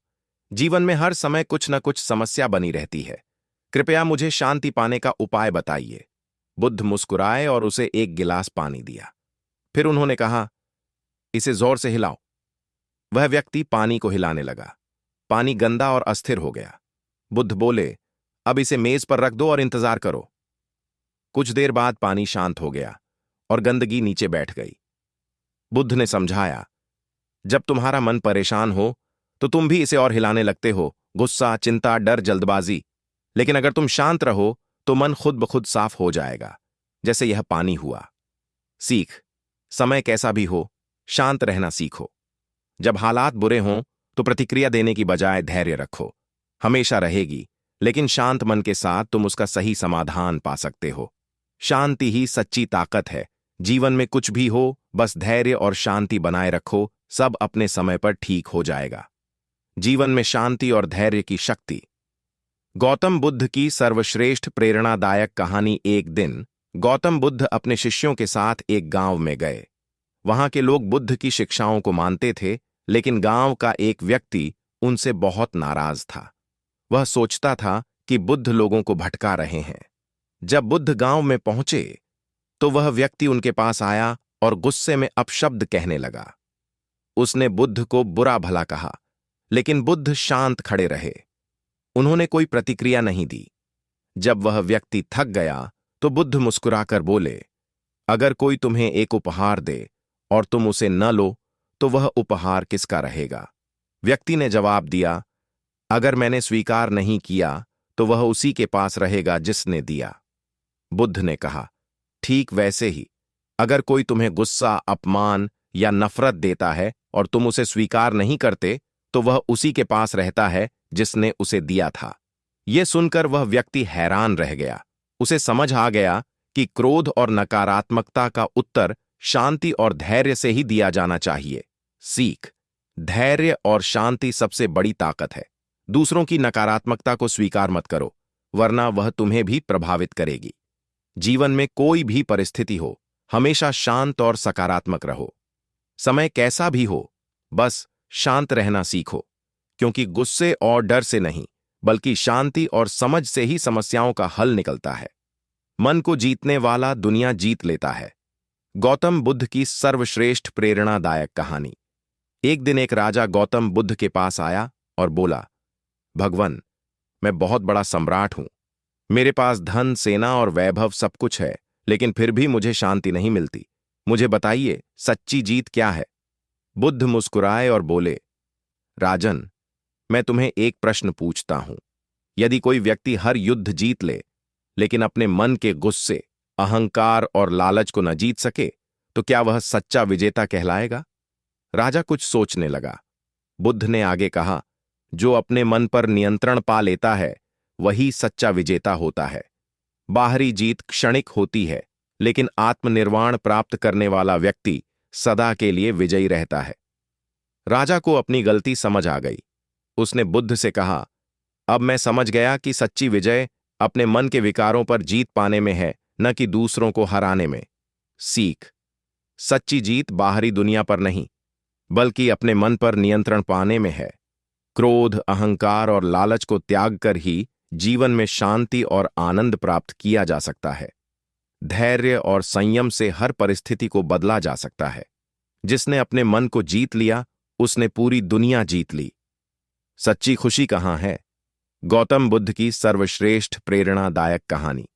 [SPEAKER 1] जीवन में हर समय कुछ न कुछ समस्या बनी रहती है। कृपया मुझे शांति पाने का उपाय बताइए। बुद्ध मुस्कुराए और उसे एक गिलास पानी दिया। फिर उन्होंने कहा, इसे जोर से हिलाओ। वह व्यक्ति पानी को हिलाने लगा। पानी गंदा और अस्थिर हो गया। बुद्ध बोले, अब इसे मेज पर रख दो और इंतजार करो। कुछ देर बाद पानी शांत हो गया और गंदगी नीचे बैठ गई। बुद्ध ने समझाया, जब तुम्हारा मन परेशान हो तो तुम भी इसे और हिलाने लगते हो, गुस्सा, चिंता, डर, जल्दबाजी। लेकिन अगर तुम शांत रहो तो मन खुद ब खुद साफ हो जाएगा, जैसे यह पानी हुआ। सीख, समय कैसा भी हो, शांत रहना सीखो। जब हालात बुरे हों तो प्रतिक्रिया देने की बजाय धैर्य रखो। हमेशा रहेगी, लेकिन शांत मन के साथ तुम उसका सही समाधान पा सकते हो। शांति ही सच्ची ताकत है। जीवन में कुछ भी हो, बस धैर्य और शांति बनाए रखो, सब अपने समय पर ठीक हो जाएगा। जीवन में शांति और धैर्य की शक्ति। गौतम बुद्ध की सर्वश्रेष्ठ प्रेरणादायक कहानी। एक दिन गौतम बुद्ध अपने शिष्यों के साथ एक गांव में गए। वहां के लोग बुद्ध की शिक्षाओं को मानते थे, लेकिन गांव का एक व्यक्ति उनसे बहुत नाराज था। वह सोचता था कि बुद्ध लोगों को भटका रहे हैं। जब बुद्ध गांव में पहुंचे तो वह व्यक्ति उनके पास आया और गुस्से में अपशब्द कहने लगा। उसने बुद्ध को बुरा भला कहा, लेकिन बुद्ध शांत खड़े रहे। उन्होंने कोई प्रतिक्रिया नहीं दी। जब वह व्यक्ति थक गया तो बुद्ध मुस्कुराकर बोले, अगर कोई तुम्हें एक उपहार दे और तुम उसे न लो तो वह उपहार किसका रहेगा? व्यक्ति ने जवाब दिया, अगर मैंने स्वीकार नहीं किया तो वह उसी के पास रहेगा जिसने दिया। बुद्ध ने कहा, ठीक वैसे ही, अगर कोई तुम्हें गुस्सा, अपमान या नफरत देता है और तुम उसे स्वीकार नहीं करते, तो वह उसी के पास रहता है जिसने उसे दिया था। यह सुनकर वह व्यक्ति हैरान रह गया। उसे समझ आ गया कि क्रोध और नकारात्मकता का उत्तर शांति और धैर्य से ही दिया जाना चाहिए। सीख: धैर्य और शांति सबसे बड़ी ताकत है। दूसरों की नकारात्मकता को स्वीकार मत करो, वरना वह तुम्हें भी प्रभावित करेगी। जीवन में कोई भी परिस्थिति हो, हमेशा शांत और सकारात्मक रहो। समय कैसा भी हो, बस शांत रहना सीखो, क्योंकि गुस्से और डर से नहीं, बल्कि शांति और समझ से ही समस्याओं का हल निकलता है। मन को जीतने वाला दुनिया जीत लेता है। गौतम बुद्ध की सर्वश्रेष्ठ प्रेरणादायक कहानी। एक दिन एक राजा गौतम बुद्ध के पास आया और बोला, भगवान, मैं बहुत बड़ा सम्राट हूं। मेरे पास धन, सेना और वैभव सब कुछ है, लेकिन फिर भी मुझे शांति नहीं मिलती। मुझे बताइए, सच्ची जीत क्या है? बुद्ध मुस्कुराए और बोले, राजन, मैं तुम्हें एक प्रश्न पूछता हूं। यदि कोई व्यक्ति हर युद्ध जीत ले, लेकिन अपने मन के गुस्से, अहंकार और लालच को न जीत सके, तो क्या वह सच्चा विजेता कहलाएगा? राजा कुछ सोचने लगा। बुद्ध ने आगे कहा, जो अपने मन पर नियंत्रण पा लेता है, वही सच्चा विजेता होता है। बाहरी जीत क्षणिक होती है, लेकिन आत्मनिर्वाण प्राप्त करने वाला व्यक्ति सदा के लिए विजयी रहता है। राजा को अपनी गलती समझ आ गई। उसने बुद्ध से कहा, अब मैं समझ गया कि सच्ची विजय अपने मन के विकारों पर जीत पाने में है, न कि दूसरों को हराने में। सीख: सच्ची जीत बाहरी दुनिया पर नहीं, बल्कि अपने मन पर नियंत्रण पाने में है। क्रोध, अहंकार और लालच को त्याग कर ही जीवन में शांति और आनंद प्राप्त किया जा सकता है। धैर्य और संयम से हर परिस्थिति को बदला जा सकता है। जिसने अपने मन को जीत लिया, उसने पूरी दुनिया जीत ली। सच्ची खुशी कहाँ है? गौतम बुद्ध की सर्वश्रेष्ठ प्रेरणादायक कहानी।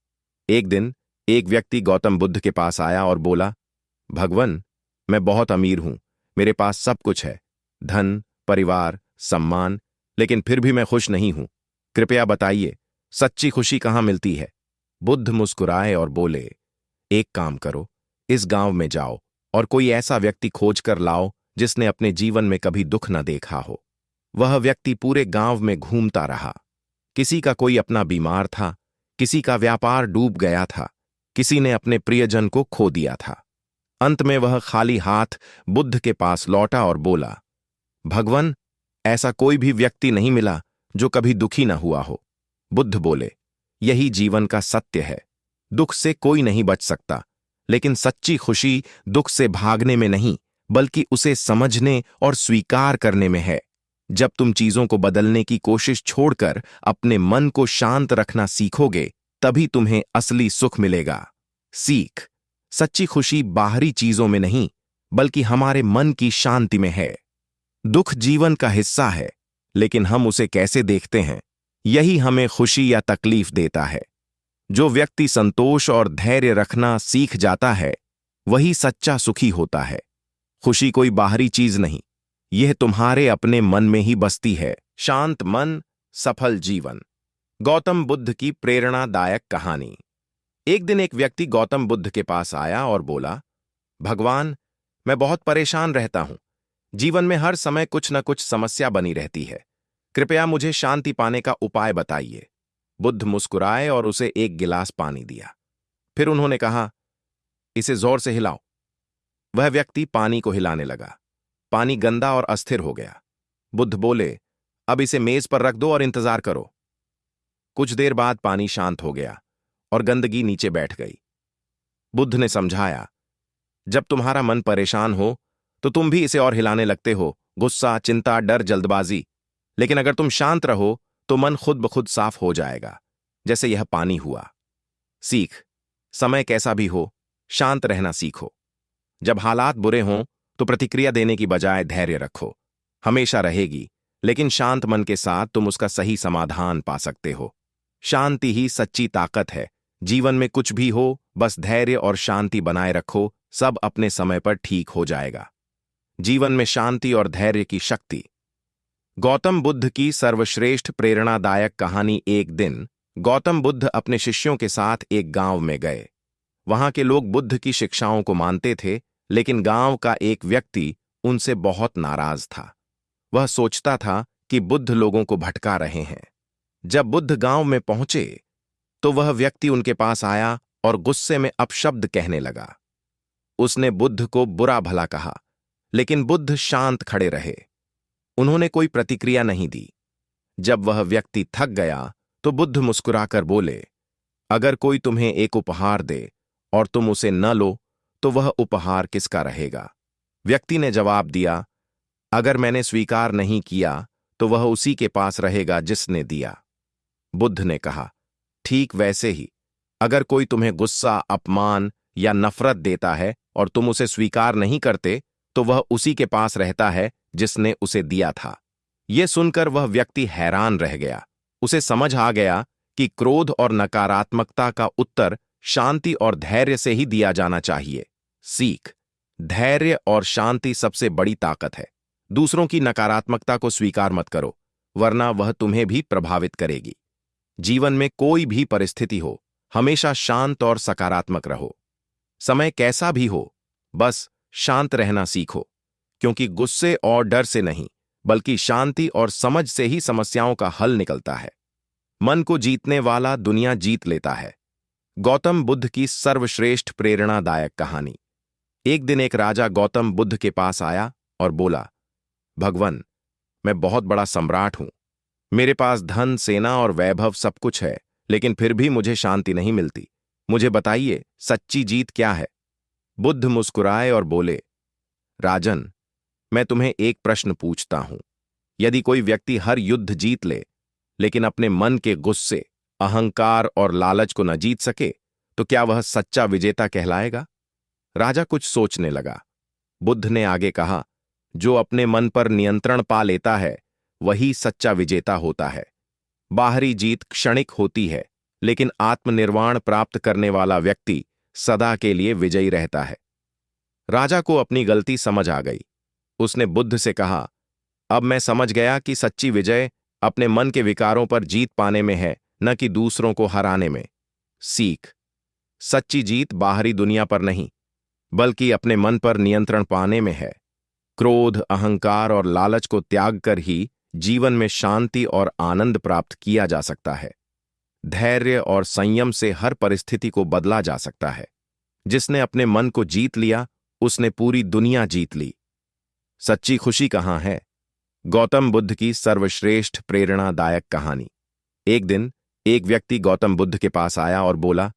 [SPEAKER 1] एक दिन एक व्यक्ति गौतम बुद्ध के पास आया और बोला, भगवान, मैं बहुत अमीर हूं, मेरे पास सब कुछ है, धन, परिवार, सम्मान, लेकिन फिर भी मैं खुश नहीं हूं। कृपया बताइए, सच्ची खुशी कहाँ मिलती है? बुद्ध मुस्कुराए और बोले, एक काम करो, इस गांव में जाओ और कोई ऐसा व्यक्ति खोज कर लाओ जिसने अपने जीवन में कभी दुख न देखा हो। वह व्यक्ति पूरे गांव में घूमता रहा। किसी का कोई अपना बीमार था, किसी का व्यापार डूब गया था, किसी ने अपने प्रियजन को खो दिया था। अंत में वह खाली हाथ बुद्ध के पास लौटा और बोला, भगवान, ऐसा कोई भी व्यक्ति नहीं मिला जो कभी दुखी न हुआ हो। बुद्ध बोले, यही जीवन का सत्य है। दुख से कोई नहीं बच सकता, लेकिन सच्ची खुशी दुख से भागने में नहीं, बल्कि उसे समझने और स्वीकार करने में है। जब तुम चीजों को बदलने की कोशिश छोड़कर अपने मन को शांत रखना सीखोगे, तभी तुम्हें असली सुख मिलेगा। सीख: सच्ची खुशी बाहरी चीजों में नहीं, बल्कि हमारे मन की शांति में है। दुख जीवन का हिस्सा है, लेकिन हम उसे कैसे देखते हैं, यही हमें खुशी या तकलीफ देता है। जो व्यक्ति संतोष और धैर्य रखना सीख जाता है, वही सच्चा सुखी होता है। खुशी कोई बाहरी चीज नहीं, यह तुम्हारे अपने मन में ही बसती है। शांत मन, सफल जीवन। गौतम बुद्ध की प्रेरणादायक कहानी। एक दिन एक व्यक्ति गौतम बुद्ध के पास आया और बोला, भगवान, मैं बहुत परेशान रहता हूं। जीवन में हर समय कुछ न कुछ समस्या बनी रहती है। कृपया मुझे शांति पाने का उपाय बताइए। बुद्ध मुस्कुराए और उसे एक गिलास पानी दिया। फिर उन्होंने कहा, इसे जोर से हिलाओ। वह व्यक्ति पानी को हिलाने लगा। पानी गंदा और अस्थिर हो गया। बुद्ध बोले, अब इसे मेज पर रख दो और इंतजार करो। कुछ देर बाद पानी शांत हो गया और गंदगी नीचे बैठ गई। बुद्ध ने समझाया, जब तुम्हारा मन परेशान हो तो तुम भी इसे और हिलाने लगते हो। गुस्सा, चिंता, डर, जल्दबाजी। लेकिन अगर तुम शांत रहो तो मन खुद ब खुद साफ हो जाएगा, जैसे यह पानी हुआ। सीख: समय कैसा भी हो, शांत रहना सीखो। जब हालात बुरे हों तो प्रतिक्रिया देने की बजाय धैर्य रखो। हमेशा रहेगी, लेकिन शांत मन के साथ तुम उसका सही समाधान पा सकते हो। शांति ही सच्ची ताकत है। जीवन में कुछ भी हो, बस धैर्य और शांति बनाए रखो, सब अपने समय पर ठीक हो जाएगा। जीवन में शांति और धैर्य की शक्ति। गौतम बुद्ध की सर्वश्रेष्ठ प्रेरणादायक कहानी। एक दिन गौतम बुद्ध अपने शिष्यों के साथ एक गांव में गए। वहां के लोग बुद्ध की शिक्षाओं को मानते थे, लेकिन गांव का एक व्यक्ति उनसे बहुत नाराज था। वह सोचता था कि बुद्ध लोगों को भटका रहे हैं। जब बुद्ध गांव में पहुंचे तो वह व्यक्ति उनके पास आया और गुस्से में अपशब्द कहने लगा। उसने बुद्ध को बुरा भला कहा, लेकिन बुद्ध शांत खड़े रहे। उन्होंने कोई प्रतिक्रिया नहीं दी। जब वह व्यक्ति थक गया तो बुद्ध मुस्कुराकर बोले, अगर कोई तुम्हें एक उपहार दे और तुम उसे न लो तो वह उपहार किसका रहेगा? व्यक्ति ने जवाब दिया, अगर मैंने स्वीकार नहीं किया तो वह उसी के पास रहेगा जिसने दिया। बुद्ध ने कहा, ठीक वैसे ही अगर कोई तुम्हें गुस्सा, अपमान या नफरत देता है और तुम उसे स्वीकार नहीं करते तो वह उसी के पास रहता है जिसने उसे दिया था। यह सुनकर वह व्यक्ति हैरान रह गया। उसे समझ आ गया कि क्रोध और नकारात्मकता का उत्तर शांति और धैर्य से ही दिया जाना चाहिए। सीख: धैर्य और शांति सबसे बड़ी ताकत है। दूसरों की नकारात्मकता को स्वीकार मत करो, वरना वह तुम्हें भी प्रभावित करेगी। जीवन में कोई भी परिस्थिति हो, हमेशा शांत और सकारात्मक रहो। समय कैसा भी हो, बस शांत रहना सीखो, क्योंकि गुस्से और डर से नहीं, बल्कि शांति और समझ से ही समस्याओं का हल निकलता है। मन को जीतने वाला दुनिया जीत लेता है। गौतम बुद्ध की सर्वश्रेष्ठ प्रेरणादायक कहानी। एक दिन एक राजा गौतम बुद्ध के पास आया और बोला, भगवान, मैं बहुत बड़ा सम्राट हूं। मेरे पास धन, सेना और वैभव सब कुछ है, लेकिन फिर भी मुझे शांति नहीं मिलती। मुझे बताइए, सच्ची जीत क्या है? बुद्ध मुस्कुराए और बोले, राजन, मैं तुम्हें एक प्रश्न पूछता हूं। यदि कोई व्यक्ति हर युद्ध जीत ले, लेकिन अपने मन के गुस्से, अहंकार और लालच को न जीत सके, तो क्या वह सच्चा विजेता कहलाएगा? राजा कुछ सोचने लगा। बुद्ध ने आगे कहा, जो अपने मन पर नियंत्रण पा लेता है वही सच्चा विजेता होता है। बाहरी जीत क्षणिक होती है, लेकिन आत्मनिर्वाण प्राप्त करने वाला व्यक्ति सदा के लिए विजयी रहता है। राजा को अपनी गलती समझ आ गई। उसने बुद्ध से कहा, अब मैं समझ गया कि सच्ची विजय अपने मन के विकारों पर जीत पाने में है, न कि दूसरों को हराने में। सीख: सच्ची जीत बाहरी दुनिया पर नहीं, बल्कि अपने मन पर नियंत्रण पाने में है। क्रोध, अहंकार और लालच को त्याग कर ही जीवन में शांति और आनंद प्राप्त किया जा सकता है। धैर्य और संयम से हर परिस्थिति को बदला जा सकता है। जिसने अपने मन को जीत लिया, उसने पूरी दुनिया जीत ली। सच्ची खुशी कहाँ है? गौतम बुद्ध की सर्वश्रेष्ठ प्रेरणादायक कहानी। एक दिन एक व्यक्ति गौतम बुद्ध के पास आया और बोला,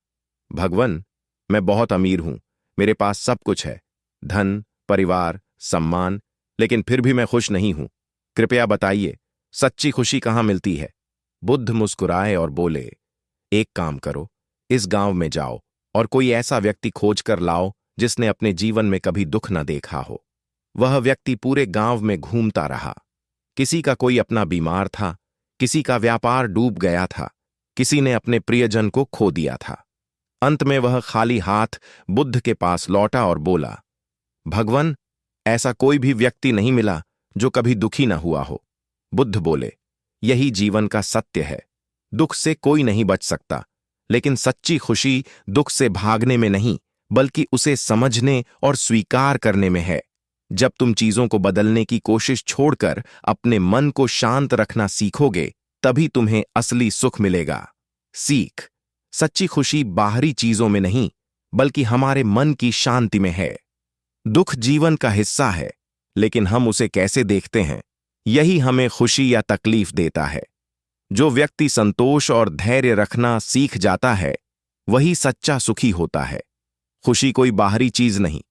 [SPEAKER 1] भगवान, मैं बहुत अमीर हूं, मेरे पास सब कुछ है, धन, परिवार, सम्मान, लेकिन फिर भी मैं खुश नहीं हूं। कृपया बताइए, सच्ची खुशी कहाँ मिलती है? बुद्ध मुस्कुराए और बोले, एक काम करो, इस गांव में जाओ और कोई ऐसा व्यक्ति खोज कर लाओ जिसने अपने जीवन में कभी दुख न देखा हो। वह व्यक्ति पूरे गांव में घूमता रहा। किसी का कोई अपना बीमार था, किसी का व्यापार डूब गया था, किसी ने अपने प्रियजन को खो दिया था। अंत में वह खाली हाथ बुद्ध के पास लौटा और बोला, भगवान, ऐसा कोई भी व्यक्ति नहीं मिला जो कभी दुखी न हुआ हो। बुद्ध बोले, यही जीवन का सत्य है। दुख से कोई नहीं बच सकता, लेकिन सच्ची खुशी दुख से भागने में नहीं, बल्कि उसे समझने और स्वीकार करने में है। जब तुम चीजों को बदलने की कोशिश छोड़कर अपने मन को शांत रखना सीखोगे, तभी तुम्हें असली सुख मिलेगा। सीख: सच्ची खुशी बाहरी चीजों में नहीं, बल्कि हमारे मन की शांति में है। दुख जीवन का हिस्सा है, लेकिन हम उसे कैसे देखते हैं, यही हमें खुशी या तकलीफ देता है। जो व्यक्ति संतोष और धैर्य रखना सीख जाता है, वही सच्चा सुखी होता है। खुशी कोई बाहरी चीज नहीं,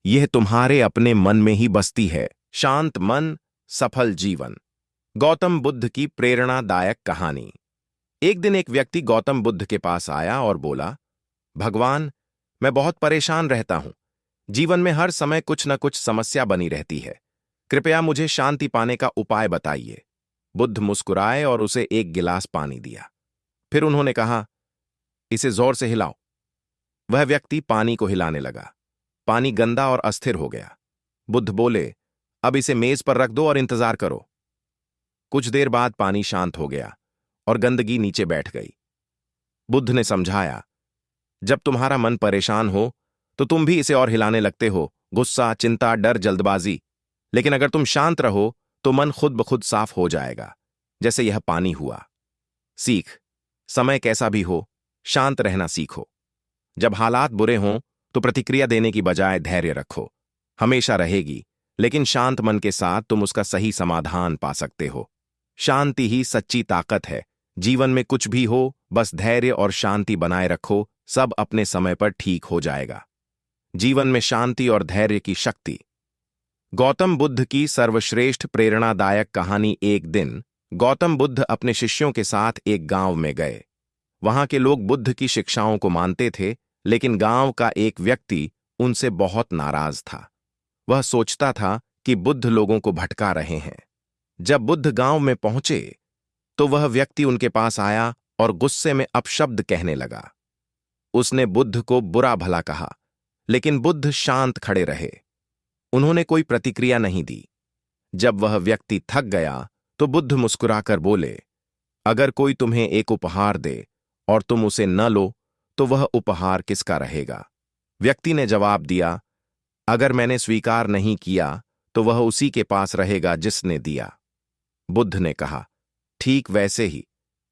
[SPEAKER 1] यह तुम्हारे अपने मन में ही बसती है। शांत मन, सफल जीवन। गौतम बुद्ध की प्रेरणादायक कहानी। एक दिन एक व्यक्ति गौतम बुद्ध के पास आया और बोला, भगवान, मैं बहुत परेशान रहता हूं। जीवन में हर समय कुछ न कुछ समस्या बनी रहती है। कृपया मुझे शांति पाने का उपाय बताइए। बुद्ध मुस्कुराए और उसे एक गिलास पानी दिया। फिर उन्होंने कहा, इसे जोर से हिलाओ। वह व्यक्ति पानी को हिलाने लगा। पानी गंदा और अस्थिर हो गया। बुद्ध बोले, अब इसे मेज पर रख दो और इंतजार करो। कुछ देर बाद पानी शांत हो गया और गंदगी नीचे बैठ गई। बुद्ध ने समझाया, जब तुम्हारा मन परेशान हो तो तुम भी इसे और हिलाने लगते हो, गुस्सा, चिंता, डर, जल्दबाजी। लेकिन अगर तुम शांत रहो तो मन खुद ब खुद साफ हो जाएगा, जैसे यह पानी हुआ। सीख: समय कैसा भी हो, शांत रहना सीखो। जब हालात बुरे हों तो प्रतिक्रिया देने की बजाय धैर्य रखो। हमेशा रहेगी, लेकिन शांत मन के साथ तुम उसका सही समाधान पा सकते हो। शांति ही सच्ची ताकत है। जीवन में कुछ भी हो, बस धैर्य और शांति बनाए रखो, सब अपने समय पर ठीक हो जाएगा। जीवन में शांति और धैर्य की शक्ति। गौतम बुद्ध की सर्वश्रेष्ठ प्रेरणादायक कहानी। एक दिन गौतम बुद्ध अपने शिष्यों के साथ एक गांव में गए। वहां के लोग बुद्ध की शिक्षाओं को मानते थे, लेकिन गांव का एक व्यक्ति उनसे बहुत नाराज था। वह सोचता था कि बुद्ध लोगों को भटका रहे हैं। जब बुद्ध गांव में पहुंचे तो वह व्यक्ति उनके पास आया और गुस्से में अपशब्द कहने लगा। उसने बुद्ध को बुरा भला कहा, लेकिन बुद्ध शांत खड़े रहे। उन्होंने कोई प्रतिक्रिया नहीं दी। जब वह व्यक्ति थक गया तो बुद्ध मुस्कुराकर बोले, अगर कोई तुम्हें एक उपहार दे और तुम उसे न लो तो वह उपहार किसका रहेगा? व्यक्ति ने जवाब दिया, अगर मैंने स्वीकार नहीं किया तो वह उसी के पास रहेगा जिसने दिया। बुद्ध ने कहा, ठीक वैसे ही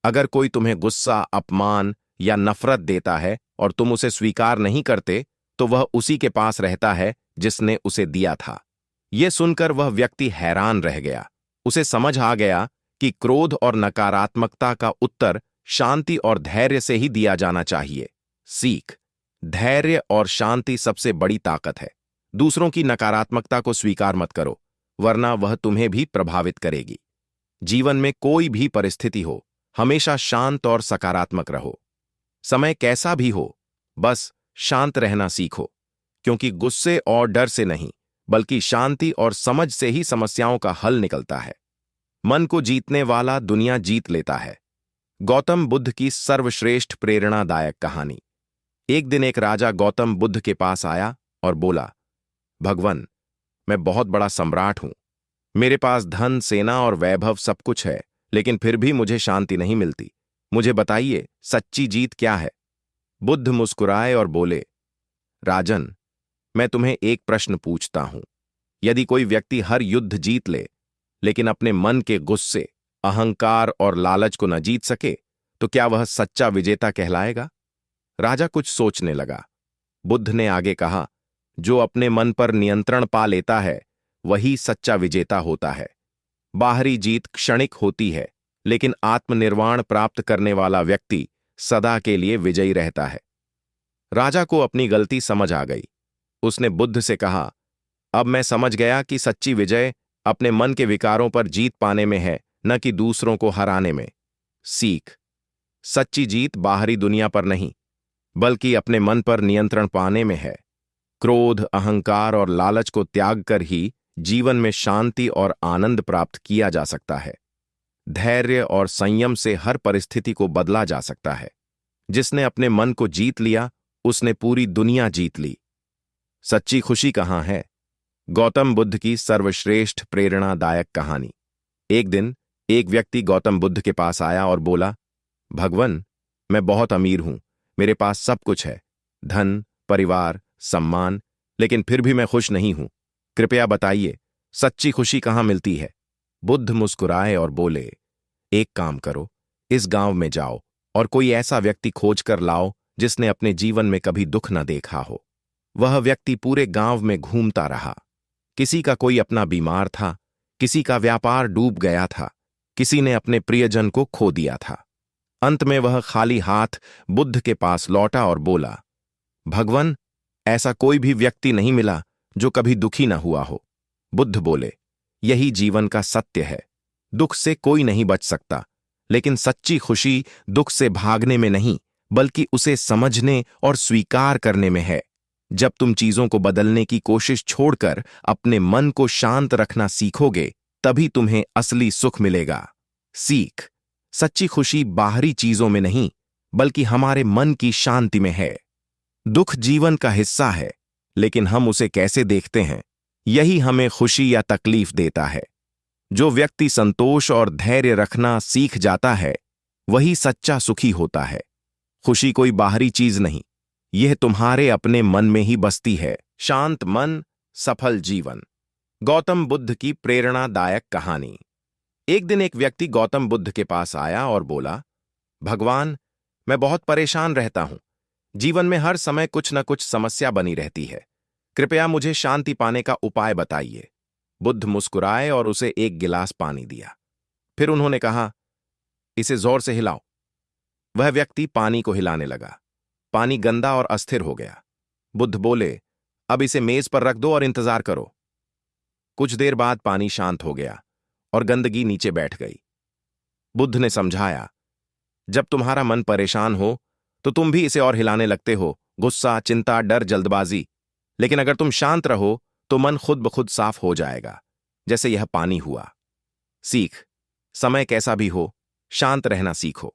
[SPEAKER 1] अगर कोई तुम्हें गुस्सा, अपमान या नफरत देता है और तुम उसे स्वीकार नहीं करते तो वह उसी के पास रहता है जिसने उसे दिया था। यह सुनकर वह व्यक्ति हैरान रह गया। उसे समझ आ गया कि क्रोध और नकारात्मकता का उत्तर शांति और धैर्य से ही दिया जाना चाहिए। सीख: धैर्य और शांति सबसे बड़ी ताकत है। दूसरों की नकारात्मकता को स्वीकार मत करो, वरना वह तुम्हें भी प्रभावित करेगी। जीवन में कोई भी परिस्थिति हो, हमेशा शांत और सकारात्मक रहो। समय कैसा भी हो, बस शांत रहना सीखो, क्योंकि गुस्से और डर से नहीं, बल्कि शांति और समझ से ही समस्याओं का हल निकलता है। मन को जीतने वाला दुनिया जीत लेता है। गौतम बुद्ध की सर्वश्रेष्ठ प्रेरणादायक कहानी। एक दिन एक राजा गौतम बुद्ध के पास आया और बोला, भगवान, मैं बहुत बड़ा सम्राट हूं। मेरे पास धन, सेना और वैभव सब कुछ है, लेकिन फिर भी मुझे शांति नहीं मिलती। मुझे बताइए, सच्ची जीत क्या है? बुद्ध मुस्कुराए और बोले, राजन, मैं तुम्हें एक प्रश्न पूछता हूं। यदि कोई व्यक्ति हर युद्ध जीत ले, लेकिन अपने मन के गुस्से, अहंकार और लालच को न जीत सके, तो क्या वह सच्चा विजेता कहलाएगा? राजा कुछ सोचने लगा। बुद्ध ने आगे कहा, जो अपने मन पर नियंत्रण पा लेता है वही सच्चा विजेता होता है। बाहरी जीत क्षणिक होती है, लेकिन आत्मनिर्वाण प्राप्त करने वाला व्यक्ति सदा के लिए विजयी रहता है। राजा को अपनी गलती समझ आ गई। उसने बुद्ध से कहा, अब मैं समझ गया कि सच्ची विजय अपने मन के विकारों पर जीत पाने में है, न कि दूसरों को हराने में। सीख: सच्ची जीत बाहरी दुनिया पर नहीं, बल्कि अपने मन पर नियंत्रण पाने में है। क्रोध, अहंकार और लालच को त्याग कर ही जीवन में शांति और आनंद प्राप्त किया जा सकता है। धैर्य और संयम से हर परिस्थिति को बदला जा सकता है। जिसने अपने मन को जीत लिया, उसने पूरी दुनिया जीत ली। सच्ची खुशी कहाँ है? गौतम बुद्ध की सर्वश्रेष्ठ प्रेरणादायक कहानी। एक दिन एक व्यक्ति गौतम बुद्ध के पास आया और बोला, भगवान, मैं बहुत अमीर हूं, मेरे पास सब कुछ है, धन, परिवार, सम्मान, लेकिन फिर भी मैं खुश नहीं हूं। कृपया बताइए, सच्ची खुशी कहाँ मिलती है? बुद्ध मुस्कुराए और बोले, एक काम करो, इस गांव में जाओ और कोई ऐसा व्यक्ति खोज कर लाओ जिसने अपने जीवन में कभी दुख न देखा हो। वह व्यक्ति पूरे गांव में घूमता रहा। किसी का कोई अपना बीमार था, किसी का व्यापार डूब गया था, किसी ने अपने प्रियजन को खो दिया था। अंत में वह खाली हाथ बुद्ध के पास लौटा और बोला, भगवान, ऐसा कोई भी व्यक्ति नहीं मिला जो कभी दुखी न हुआ हो। बुद्ध बोले, यही जीवन का सत्य है। दुख से कोई नहीं बच सकता, लेकिन सच्ची खुशी दुख से भागने में नहीं, बल्कि उसे समझने और स्वीकार करने में है। जब तुम चीजों को बदलने की कोशिश छोड़कर अपने मन को शांत रखना सीखोगे, तभी तुम्हें असली सुख मिलेगा। सीख: सच्ची खुशी बाहरी चीजों में नहीं, बल्कि हमारे मन की शांति में है। दुख जीवन का हिस्सा है, लेकिन हम उसे कैसे देखते हैं, यही हमें खुशी या तकलीफ देता है। जो व्यक्ति संतोष और धैर्य रखना सीख जाता है, वही सच्चा सुखी होता है। खुशी कोई बाहरी चीज नहीं, यह तुम्हारे अपने मन में ही बसती है। शांत मन, सफल जीवन। गौतम बुद्ध की प्रेरणादायक कहानी। एक दिन एक व्यक्ति गौतम बुद्ध के पास आया और बोला, भगवान, मैं बहुत परेशान रहता हूं। जीवन में हर समय कुछ न कुछ समस्या बनी रहती है। कृपया मुझे शांति पाने का उपाय बताइए। बुद्ध मुस्कुराए और उसे एक गिलास पानी दिया। फिर उन्होंने कहा, इसे जोर से हिलाओ। वह व्यक्ति पानी को हिलाने लगा। पानी गंदा और अस्थिर हो गया। बुद्ध बोले, अब इसे मेज पर रख दो और इंतजार करो। कुछ देर बाद पानी शांत हो गया और गंदगी नीचे बैठ गई। बुद्ध ने समझाया, जब तुम्हारा मन परेशान हो तो तुम भी इसे और हिलाने लगते हो, गुस्सा, चिंता, डर, जल्दबाजी। लेकिन अगर तुम शांत रहो तो मन खुद ब खुद साफ हो जाएगा, जैसे यह पानी हुआ। सीख, समय कैसा भी हो, शांत रहना सीखो।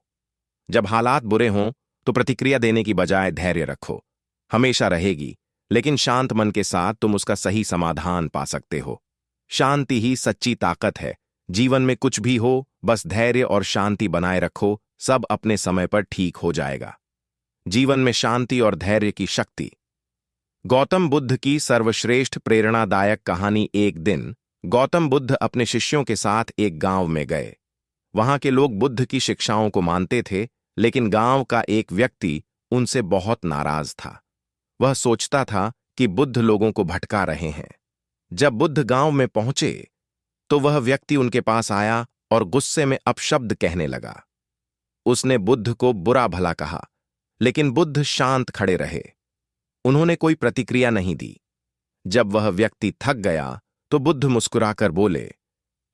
[SPEAKER 1] जब हालात बुरे हों तो प्रतिक्रिया देने की बजाय धैर्य रखो। हमेशा रहेगी, लेकिन शांत मन के साथ तुम उसका सही समाधान पा सकते हो। शांति ही सच्ची ताकत है। जीवन में कुछ भी हो, बस धैर्य और शांति बनाए रखो, सब अपने समय पर ठीक हो जाएगा। जीवन में शांति और धैर्य की शक्ति। गौतम बुद्ध की सर्वश्रेष्ठ प्रेरणादायक कहानी। एक दिन गौतम बुद्ध अपने शिष्यों के साथ एक गांव में गए। वहां के लोग बुद्ध की शिक्षाओं को मानते थे, लेकिन गांव का एक व्यक्ति उनसे बहुत नाराज था। वह सोचता था कि बुद्ध लोगों को भटका रहे हैं। जब बुद्ध गांव में पहुंचे तो वह व्यक्ति उनके पास आया और गुस्से में अपशब्द कहने लगा। उसने बुद्ध को बुरा भला कहा, लेकिन बुद्ध शांत खड़े रहे। उन्होंने कोई प्रतिक्रिया नहीं दी। जब वह व्यक्ति थक गया तो बुद्ध मुस्कुराकर बोले,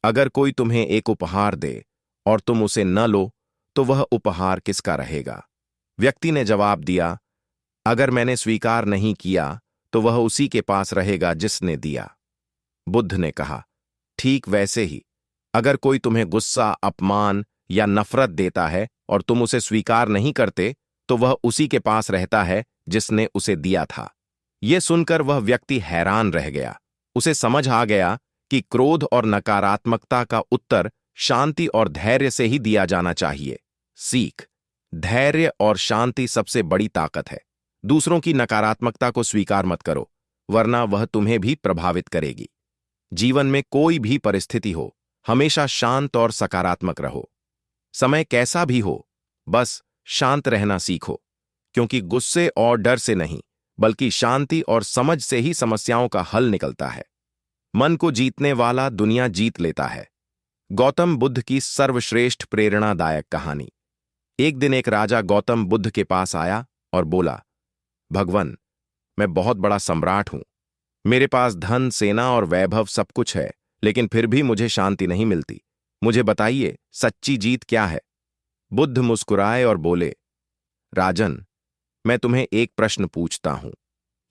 [SPEAKER 1] अगर कोई तुम्हें एक उपहार दे और तुम उसे न लो तो वह उपहार किसका रहेगा? व्यक्ति ने जवाब दिया, अगर मैंने स्वीकार नहीं किया तो वह उसी के पास रहेगा जिसने दिया। बुद्ध ने कहा, ठीक वैसे ही, अगर कोई तुम्हें गुस्सा, अपमान या नफरत देता है और तुम उसे स्वीकार नहीं करते तो वह उसी के पास रहता है जिसने उसे दिया था। यह सुनकर वह व्यक्ति हैरान रह गया। उसे समझ आ गया कि क्रोध और नकारात्मकता का उत्तर शांति और धैर्य से ही दिया जाना चाहिए। सीख, धैर्य और शांति सबसे बड़ी ताकत है। दूसरों की नकारात्मकता को स्वीकार मत करो, वरना वह तुम्हें भी प्रभावित करेगी। जीवन में कोई भी परिस्थिति हो, हमेशा शांत और सकारात्मक रहो। समय कैसा भी हो, बस शांत रहना सीखो, क्योंकि गुस्से और डर से नहीं, बल्कि शांति और समझ से ही समस्याओं का हल निकलता है। मन को जीतने वाला दुनिया जीत लेता है। गौतम बुद्ध की सर्वश्रेष्ठ प्रेरणादायक कहानी। एक दिन एक राजा गौतम बुद्ध के पास आया और बोला, भगवान, मैं बहुत बड़ा सम्राट हूं। मेरे पास धन, सेना और वैभव सब कुछ है, लेकिन फिर भी मुझे शांति नहीं मिलती। मुझे बताइए, सच्ची जीत क्या है? बुद्ध मुस्कुराए और बोले, राजन, मैं तुम्हें एक प्रश्न पूछता हूं।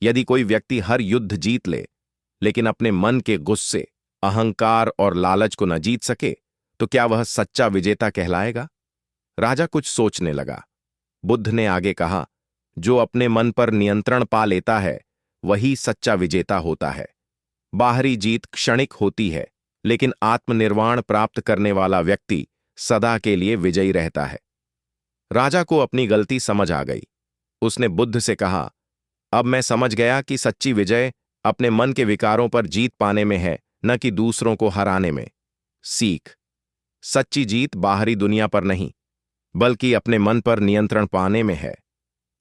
[SPEAKER 1] यदि कोई व्यक्ति हर युद्ध जीत ले, लेकिन अपने मन के गुस्से, अहंकार और लालच को न जीत सके, तो क्या वह सच्चा विजेता कहलाएगा? राजा कुछ सोचने लगा। बुद्ध ने आगे कहा, जो अपने मन पर नियंत्रण पा लेता है वही सच्चा विजेता होता है। बाहरी जीत क्षणिक होती है, लेकिन आत्मनिर्वाण प्राप्त करने वाला व्यक्ति सदा के लिए विजयी रहता है। राजा को अपनी गलती समझ आ गई। उसने बुद्ध से कहा, अब मैं समझ गया कि सच्ची विजय अपने मन के विकारों पर जीत पाने में है, न कि दूसरों को हराने में। सीख, सच्ची जीत बाहरी दुनिया पर नहीं, बल्कि अपने मन पर नियंत्रण पाने में है।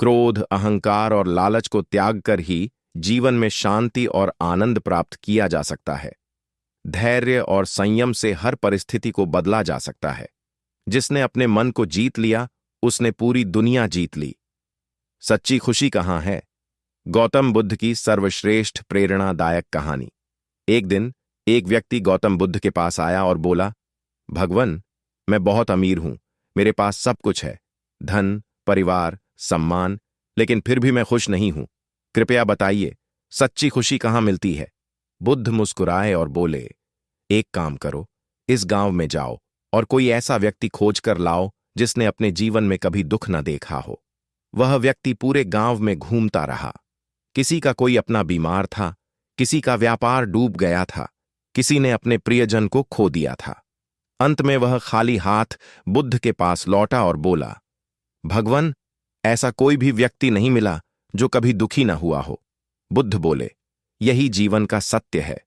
[SPEAKER 1] क्रोध, अहंकार और लालच को त्याग कर ही जीवन में शांति और आनंद प्राप्त किया जा सकता है। धैर्य और संयम से हर परिस्थिति को बदला जा सकता है। जिसने अपने मन को जीत लिया, उसने पूरी दुनिया जीत ली। सच्ची खुशी कहाँ है? गौतम बुद्ध की सर्वश्रेष्ठ प्रेरणादायक कहानी। एक दिन एक व्यक्ति गौतम बुद्ध के पास आया और बोला, भगवान, मैं बहुत अमीर हूं, मेरे पास सब कुछ है, धन, परिवार, सम्मान, लेकिन फिर भी मैं खुश नहीं हूं। कृपया बताइए, सच्ची खुशी कहाँ मिलती है? बुद्ध मुस्कुराए और बोले, एक काम करो, इस गांव में जाओ और कोई ऐसा व्यक्ति खोज कर लाओ जिसने अपने जीवन में कभी दुख न देखा हो। वह व्यक्ति पूरे गांव में घूमता रहा। किसी का कोई अपना बीमार था, किसी का व्यापार डूब गया था, किसी ने अपने प्रियजन को खो दिया था। अंत में वह खाली हाथ बुद्ध के पास लौटा और बोला, भगवान, ऐसा कोई भी व्यक्ति नहीं मिला जो कभी दुखी न हुआ हो। बुद्ध बोले, यही जीवन का सत्य है।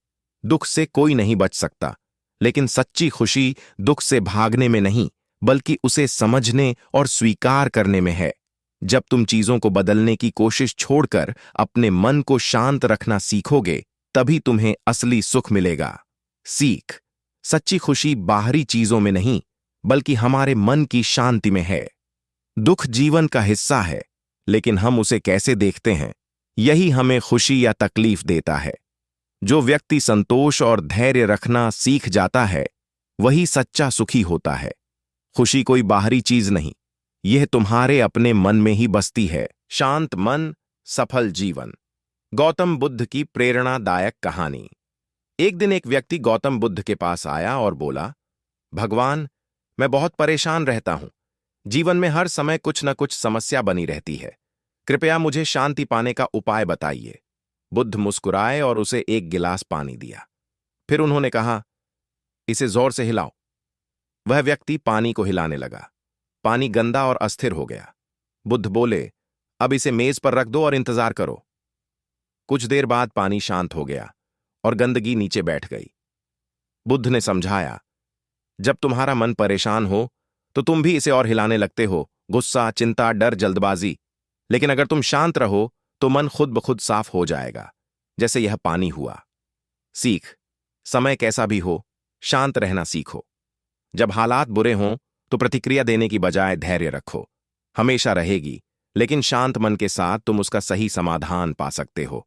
[SPEAKER 1] दुख से कोई नहीं बच सकता, लेकिन सच्ची खुशी दुख से भागने में नहीं, बल्कि उसे समझने और स्वीकार करने में है। जब तुम चीजों को बदलने की कोशिश छोड़कर अपने मन को शांत रखना सीखोगे, तभी तुम्हें असली सुख मिलेगा। सीख। सच्ची खुशी बाहरी चीजों में नहीं, बल्कि हमारे मन की शांति में है। दुख जीवन का हिस्सा है, लेकिन हम उसे कैसे देखते हैं, यही हमें खुशी या तकलीफ देता है। जो व्यक्ति संतोष और धैर्य रखना सीख जाता है, वही सच्चा सुखी होता है। खुशी कोई बाहरी चीज नहीं, यह तुम्हारे अपने मन में ही बसती है। शांत मन, सफल जीवन। गौतम बुद्ध की प्रेरणादायक कहानी। एक दिन एक व्यक्ति गौतम बुद्ध के पास आया और बोला, भगवान, मैं बहुत परेशान रहता हूं। जीवन में हर समय कुछ न कुछ समस्या बनी रहती है। कृपया मुझे शांति पाने का उपाय बताइए। बुद्ध मुस्कुराए और उसे एक गिलास पानी दिया। फिर उन्होंने कहा, इसे जोर से हिलाओ। वह व्यक्ति पानी को हिलाने लगा। पानी गंदा और अस्थिर हो गया। बुद्ध बोले, अब इसे मेज पर रख दो और इंतजार करो। कुछ देर बाद पानी शांत हो गया और गंदगी नीचे बैठ गई। बुद्ध ने समझाया, जब तुम्हारा मन परेशान हो तो तुम भी इसे और हिलाने लगते हो, गुस्सा, चिंता, डर, जल्दबाजी। लेकिन अगर तुम शांत रहो तो मन खुद ब खुद साफ हो जाएगा, जैसे यह पानी हुआ। सीख। समय कैसा भी हो, शांत रहना सीखो। जब हालात बुरे हों तो प्रतिक्रिया देने की बजाय धैर्य रखो। हमेशा रहेगी, लेकिन शांत मन के साथ तुम उसका सही समाधान पा सकते हो।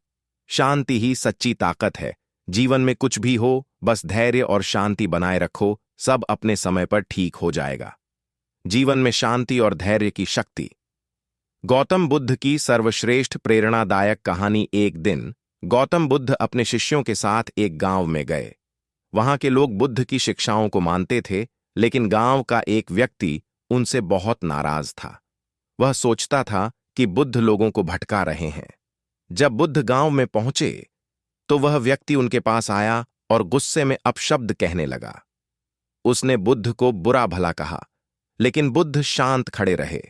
[SPEAKER 1] शांति ही सच्ची ताकत है। जीवन में कुछ भी हो, बस धैर्य और शांति बनाए रखो, सब अपने समय पर ठीक हो जाएगा। जीवन में शांति और धैर्य की शक्ति। गौतम बुद्ध की सर्वश्रेष्ठ प्रेरणादायक कहानी। एक दिन गौतम बुद्ध अपने शिष्यों के साथ एक गांव में गए। वहां के लोग बुद्ध की शिक्षाओं को मानते थे, लेकिन गांव का एक व्यक्ति उनसे बहुत नाराज था। वह सोचता था कि बुद्ध लोगों को भटका रहे हैं। जब बुद्ध गांव में पहुंचे तो वह व्यक्ति उनके पास आया और गुस्से में अपशब्द कहने लगा। उसने बुद्ध को बुरा भला कहा, लेकिन बुद्ध शांत खड़े रहे।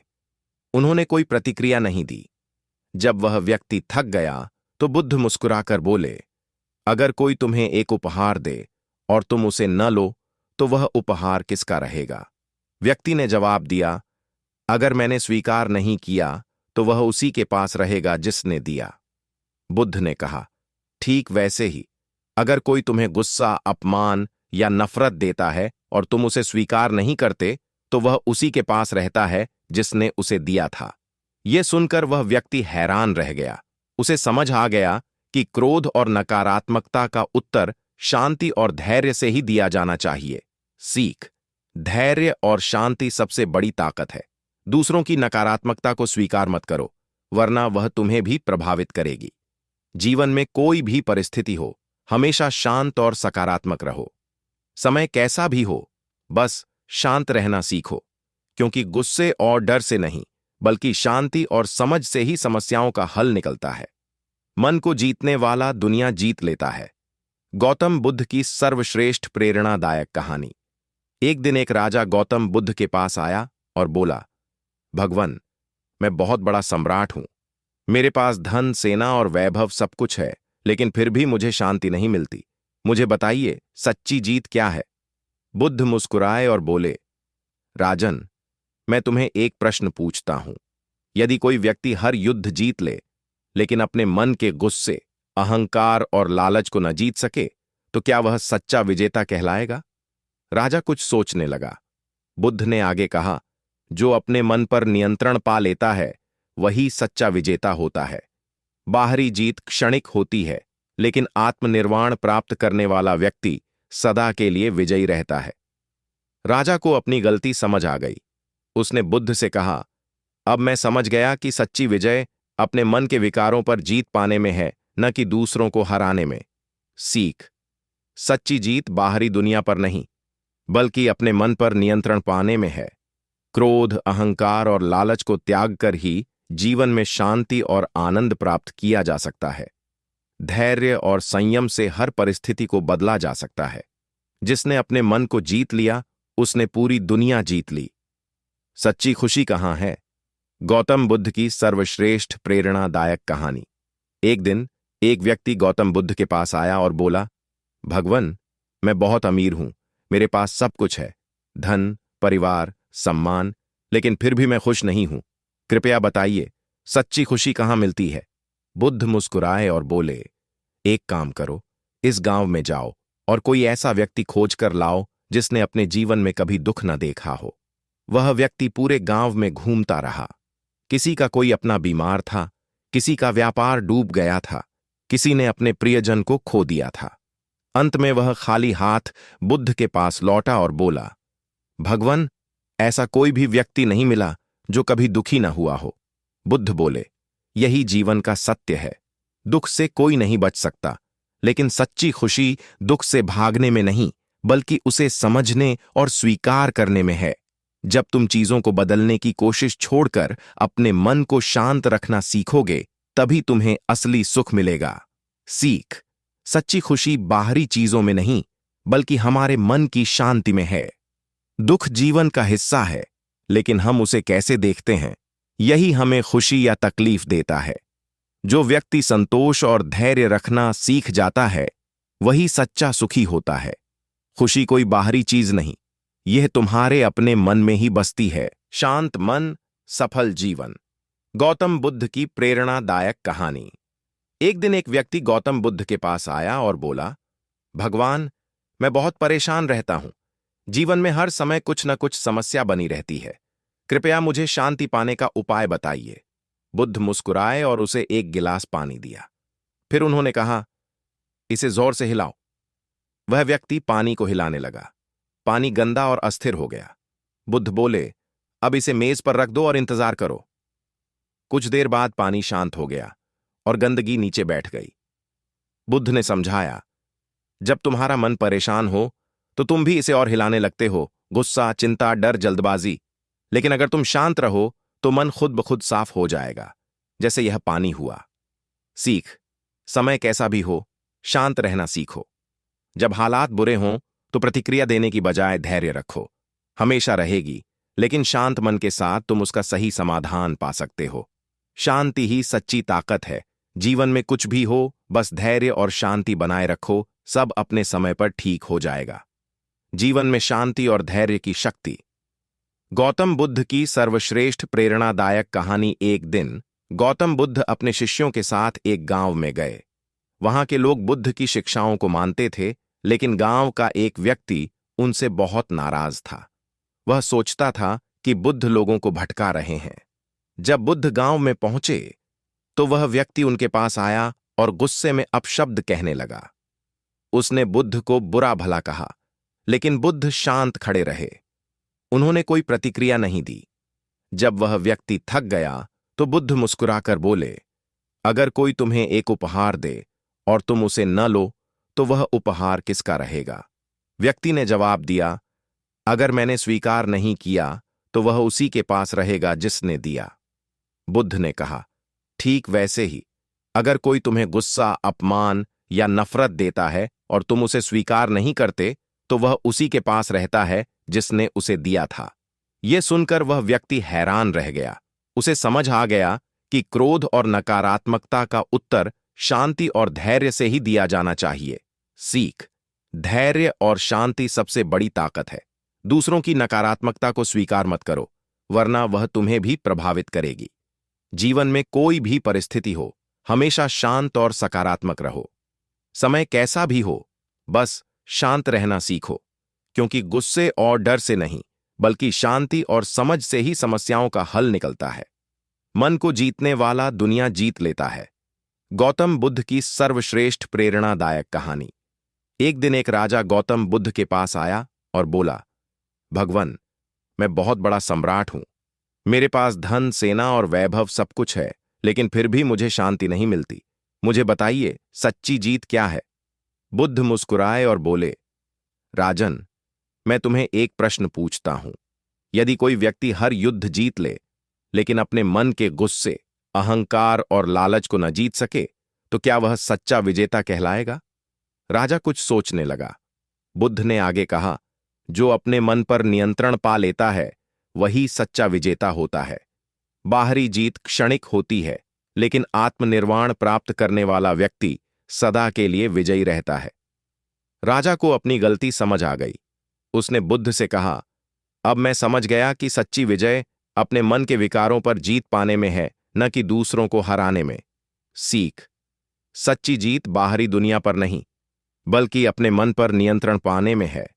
[SPEAKER 1] उन्होंने कोई प्रतिक्रिया नहीं दी। जब वह व्यक्ति थक गया तो बुद्ध मुस्कुराकर बोले, अगर कोई तुम्हें एक उपहार दे और तुम उसे न लो तो वह उपहार किसका रहेगा? व्यक्ति ने जवाब दिया, अगर मैंने स्वीकार नहीं किया तो वह उसी के पास रहेगा जिसने दिया। बुद्ध ने कहा, ठीक वैसे ही, अगर कोई तुम्हें गुस्सा, अपमान या नफरत देता है और तुम उसे स्वीकार नहीं करते तो वह उसी के पास रहता है जिसने उसे दिया था। यह सुनकर वह व्यक्ति हैरान रह गया। उसे समझ आ गया कि क्रोध और नकारात्मकता का उत्तर शांति और धैर्य से ही दिया जाना चाहिए। सीख। धैर्य और शांति सबसे बड़ी ताकत है। दूसरों की नकारात्मकता को स्वीकार मत करो, वरना वह तुम्हें भी प्रभावित करेगी। जीवन में कोई भी परिस्थिति हो, हमेशा शांत और सकारात्मक रहो। समय कैसा भी हो, बस शांत रहना सीखो, क्योंकि गुस्से और डर से नहीं, बल्कि शांति और समझ से ही समस्याओं का हल निकलता है। मन को जीतने वाला दुनिया जीत लेता है। गौतम बुद्ध की सर्वश्रेष्ठ प्रेरणादायक कहानी। एक दिन एक राजा गौतम बुद्ध के पास आया और बोला, भगवान, मैं बहुत बड़ा सम्राट हूं। मेरे पास धन, सेना और वैभव सब कुछ है, लेकिन फिर भी मुझे शांति नहीं मिलती। मुझे बताइए, सच्ची जीत क्या है? बुद्ध मुस्कुराए और बोले, राजन, मैं तुम्हें एक प्रश्न पूछता हूं। यदि कोई व्यक्ति हर युद्ध जीत ले, लेकिन अपने मन के गुस्से, अहंकार और लालच को न जीत सके, तो क्या वह सच्चा विजेता कहलाएगा? राजा कुछ सोचने लगा। बुद्ध ने आगे कहा, जो अपने मन पर नियंत्रण पा लेता है, वही सच्चा विजेता होता है। बाहरी जीत क्षणिक होती है, लेकिन आत्मनिर्वाण प्राप्त करने वाला व्यक्ति सदा के लिए विजयी रहता है। राजा को अपनी गलती समझ आ गई। उसने बुद्ध से कहा, अब मैं समझ गया कि सच्ची विजय अपने मन के विकारों पर जीत पाने में है, न कि दूसरों को हराने में। सीख। सच्ची जीत बाहरी दुनिया पर नहीं, बल्कि अपने मन पर नियंत्रण पाने में है। क्रोध, अहंकार और लालच को त्याग कर ही जीवन में शांति और आनंद प्राप्त किया जा सकता है। धैर्य और संयम से हर परिस्थिति को बदला जा सकता है। जिसने अपने मन को जीत लिया, उसने पूरी दुनिया जीत ली। सच्ची खुशी कहां है? गौतम बुद्ध की सर्वश्रेष्ठ प्रेरणादायक कहानी। एक दिन एक व्यक्ति गौतम बुद्ध के पास आया और बोला, भगवान, मैं बहुत अमीर हूं। मेरे पास सब कुछ है, धन, परिवार, सम्मान, लेकिन फिर भी मैं खुश नहीं हूं। कृपया बताइए, सच्ची खुशी कहाँ मिलती है? बुद्ध मुस्कुराए और बोले, एक काम करो, इस गांव में जाओ और कोई ऐसा व्यक्ति खोज कर लाओ जिसने अपने जीवन में कभी दुख न देखा हो। वह व्यक्ति पूरे गांव में घूमता रहा। किसी का कोई अपना बीमार था, किसी का व्यापार डूब गया था, किसी ने अपने प्रियजन को खो दिया था। अंत में वह खाली हाथ बुद्ध के पास लौटा और बोला, भगवान, ऐसा कोई भी व्यक्ति नहीं मिला जो कभी दुखी न हुआ हो। बुद्ध बोले, यही जीवन का सत्य है। दुख से कोई नहीं बच सकता, लेकिन सच्ची खुशी दुख से भागने में नहीं, बल्कि उसे समझने और स्वीकार करने में है। जब तुम चीजों को बदलने की कोशिश छोड़कर अपने मन को शांत रखना सीखोगे, तभी तुम्हें असली सुख मिलेगा। सीख, सच्ची खुशी बाहरी चीजों में नहीं, बल्कि हमारे मन की शांति में है। दुख जीवन का हिस्सा है, लेकिन हम उसे कैसे देखते हैं, यही हमें खुशी या तकलीफ देता है। जो व्यक्ति संतोष और धैर्य रखना सीख जाता है, वही सच्चा सुखी होता है। खुशी कोई बाहरी चीज नहीं, यह तुम्हारे अपने मन में ही बसती है। शांत मन, सफल जीवन। गौतम बुद्ध की प्रेरणादायक कहानी। एक दिन एक व्यक्ति गौतम बुद्ध के पास आया और बोला, भगवान, मैं बहुत परेशान रहता हूं। जीवन में हर समय कुछ न कुछ समस्या बनी रहती है। कृपया मुझे शांति पाने का उपाय बताइए। बुद्ध मुस्कुराए और उसे एक गिलास पानी दिया। फिर उन्होंने कहा, इसे जोर से हिलाओ। वह व्यक्ति पानी को हिलाने लगा। पानी गंदा और अस्थिर हो गया। बुद्ध बोले, अब इसे मेज पर रख दो और इंतजार करो। कुछ देर बाद पानी शांत हो गया और गंदगी नीचे बैठ गई। बुद्ध ने समझाया, जब तुम्हारा मन परेशान हो तो तुम भी इसे और हिलाने लगते हो, गुस्सा, चिंता, डर, जल्दबाजी। लेकिन अगर तुम शांत रहो तो मन खुद ब खुद साफ हो जाएगा, जैसे यह पानी हुआ। सीख, समय कैसा भी हो, शांत रहना सीखो। जब हालात बुरे हों तो प्रतिक्रिया देने की बजाय धैर्य रखो। हमेशा रहेगी, लेकिन शांत मन के साथ तुम उसका सही समाधान पा सकते हो। शांति ही सच्ची ताकत है। जीवन में कुछ भी हो, बस धैर्य और शांति बनाए रखो, सब अपने समय पर ठीक हो जाएगा। जीवन में शांति और धैर्य की शक्ति। गौतम बुद्ध की सर्वश्रेष्ठ प्रेरणादायक कहानी। एक दिन गौतम बुद्ध अपने शिष्यों के साथ एक गांव में गए। वहां के लोग बुद्ध की शिक्षाओं को मानते थे, लेकिन गांव का एक व्यक्ति उनसे बहुत नाराज था। वह सोचता था कि बुद्ध लोगों को भटका रहे हैं। जब बुद्ध गांव में पहुंचे तो वह व्यक्ति उनके पास आया और गुस्से में अपशब्द कहने लगा। उसने बुद्ध को बुरा भला कहा, लेकिन बुद्ध शांत खड़े रहे। उन्होंने कोई प्रतिक्रिया नहीं दी। जब वह व्यक्ति थक गया तो बुद्ध मुस्कुराकर बोले, अगर कोई तुम्हें एक उपहार दे और तुम उसे न लो तो वह उपहार किसका रहेगा? व्यक्ति ने जवाब दिया, अगर मैंने स्वीकार नहीं किया तो वह उसी के पास रहेगा जिसने दिया। बुद्ध ने कहा, ठीक वैसे ही, अगर कोई तुम्हें गुस्सा, अपमान या नफरत देता है और तुम उसे स्वीकार नहीं करते तो वह उसी के पास रहता है जिसने उसे दिया था। यह सुनकर वह व्यक्ति हैरान रह गया। उसे समझ आ गया कि क्रोध और नकारात्मकता का उत्तर शांति और धैर्य से ही दिया जाना चाहिए। सीख, धैर्य और शांति सबसे बड़ी ताकत है। दूसरों की नकारात्मकता को स्वीकार मत करो, वरना वह तुम्हें भी प्रभावित करेगी। जीवन में कोई भी परिस्थिति हो, हमेशा शांत और सकारात्मक रहो। समय कैसा भी हो, बस शांत रहना सीखो, क्योंकि गुस्से और डर से नहीं, बल्कि शांति और समझ से ही समस्याओं का हल निकलता है। मन को जीतने वाला दुनिया जीत लेता है। गौतम बुद्ध की सर्वश्रेष्ठ प्रेरणादायक कहानी। एक दिन एक राजा गौतम बुद्ध के पास आया और बोला, भगवान, मैं बहुत बड़ा सम्राट हूं। मेरे पास धन, सेना और वैभव सब कुछ है, लेकिन फिर भी मुझे शांति नहीं मिलती। मुझे बताइए, सच्ची जीत क्या है? बुद्ध मुस्कुराए और बोले, राजन, मैं तुम्हें एक प्रश्न पूछता हूं। यदि कोई व्यक्ति हर युद्ध जीत ले, लेकिन अपने मन के गुस्से, अहंकार और लालच को न जीत सके, तो क्या वह सच्चा विजेता कहलाएगा? राजा कुछ सोचने लगा। बुद्ध ने आगे कहा, जो अपने मन पर नियंत्रण पा लेता है, वही सच्चा विजेता होता है। बाहरी जीत क्षणिक होती है, लेकिन आत्मनिर्वाण प्राप्त करने वाला व्यक्ति सदा के लिए विजयी रहता है। राजा को अपनी गलती समझ आ गई। उसने बुद्ध से कहा, अब मैं समझ गया कि सच्ची विजय अपने मन के विकारों पर जीत पाने में है, न कि दूसरों को हराने में। सीख। सच्ची जीत बाहरी दुनिया पर नहीं, बल्कि अपने मन पर नियंत्रण पाने में है।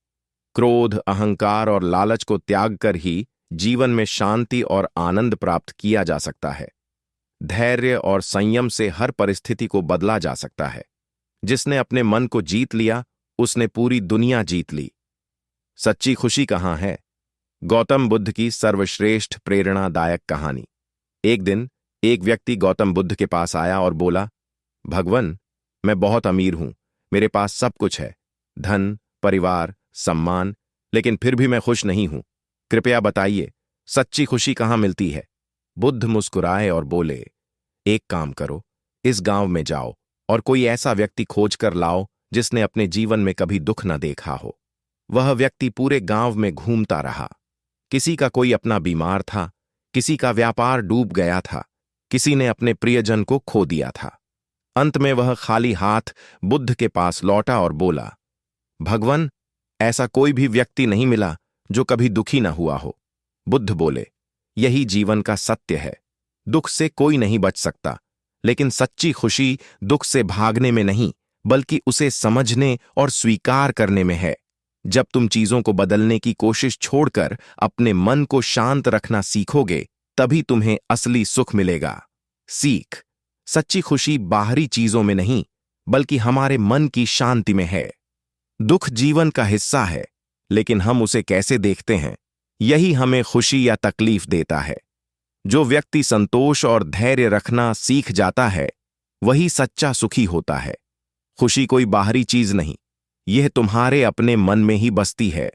[SPEAKER 1] क्रोध, अहंकार और लालच को त्याग कर ही जीवन में शांति और आनंद प्राप्त किया जा सकता है। धैर्य और संयम से हर परिस्थिति को बदला जा सकता है। जिसने अपने मन को जीत लिया, उसने पूरी दुनिया जीत ली। सच्ची खुशी कहाँ है? गौतम बुद्ध की सर्वश्रेष्ठ प्रेरणादायक कहानी। एक दिन एक व्यक्ति गौतम बुद्ध के पास आया और बोला, भगवान, मैं बहुत अमीर हूं, मेरे पास सब कुछ है, धन, परिवार, सम्मान, लेकिन फिर भी मैं खुश नहीं हूं। कृपया बताइए, सच्ची खुशी कहाँ मिलती है? बुद्ध मुस्कुराए और बोले, एक काम करो, इस गांव में जाओ और कोई ऐसा व्यक्ति खोज कर लाओ जिसने अपने जीवन में कभी दुख न देखा हो। वह व्यक्ति पूरे गांव में घूमता रहा। किसी का कोई अपना बीमार था, किसी का व्यापार डूब गया था, किसी ने अपने प्रियजन को खो दिया था। अंत में वह खाली हाथ बुद्ध के पास लौटा और बोला, भगवान, ऐसा कोई भी व्यक्ति नहीं मिला जो कभी दुखी न हुआ हो। बुद्ध बोले, यही जीवन का सत्य है। दुख से कोई नहीं बच सकता, लेकिन सच्ची खुशी दुख से भागने में नहीं, बल्कि उसे समझने और स्वीकार करने में है। जब तुम चीजों को बदलने की कोशिश छोड़कर अपने मन को शांत रखना सीखोगे, तभी तुम्हें असली सुख मिलेगा। सीख। सच्ची खुशी बाहरी चीजों में नहीं, बल्कि हमारे मन की शांति में है। दुख जीवन का हिस्सा है, लेकिन हम उसे कैसे देखते हैं, यही हमें खुशी या तकलीफ देता है। जो व्यक्ति संतोष और धैर्य रखना सीख जाता है, वही सच्चा सुखी होता है। खुशी कोई बाहरी चीज नहीं, यह तुम्हारे अपने मन में ही बसती है।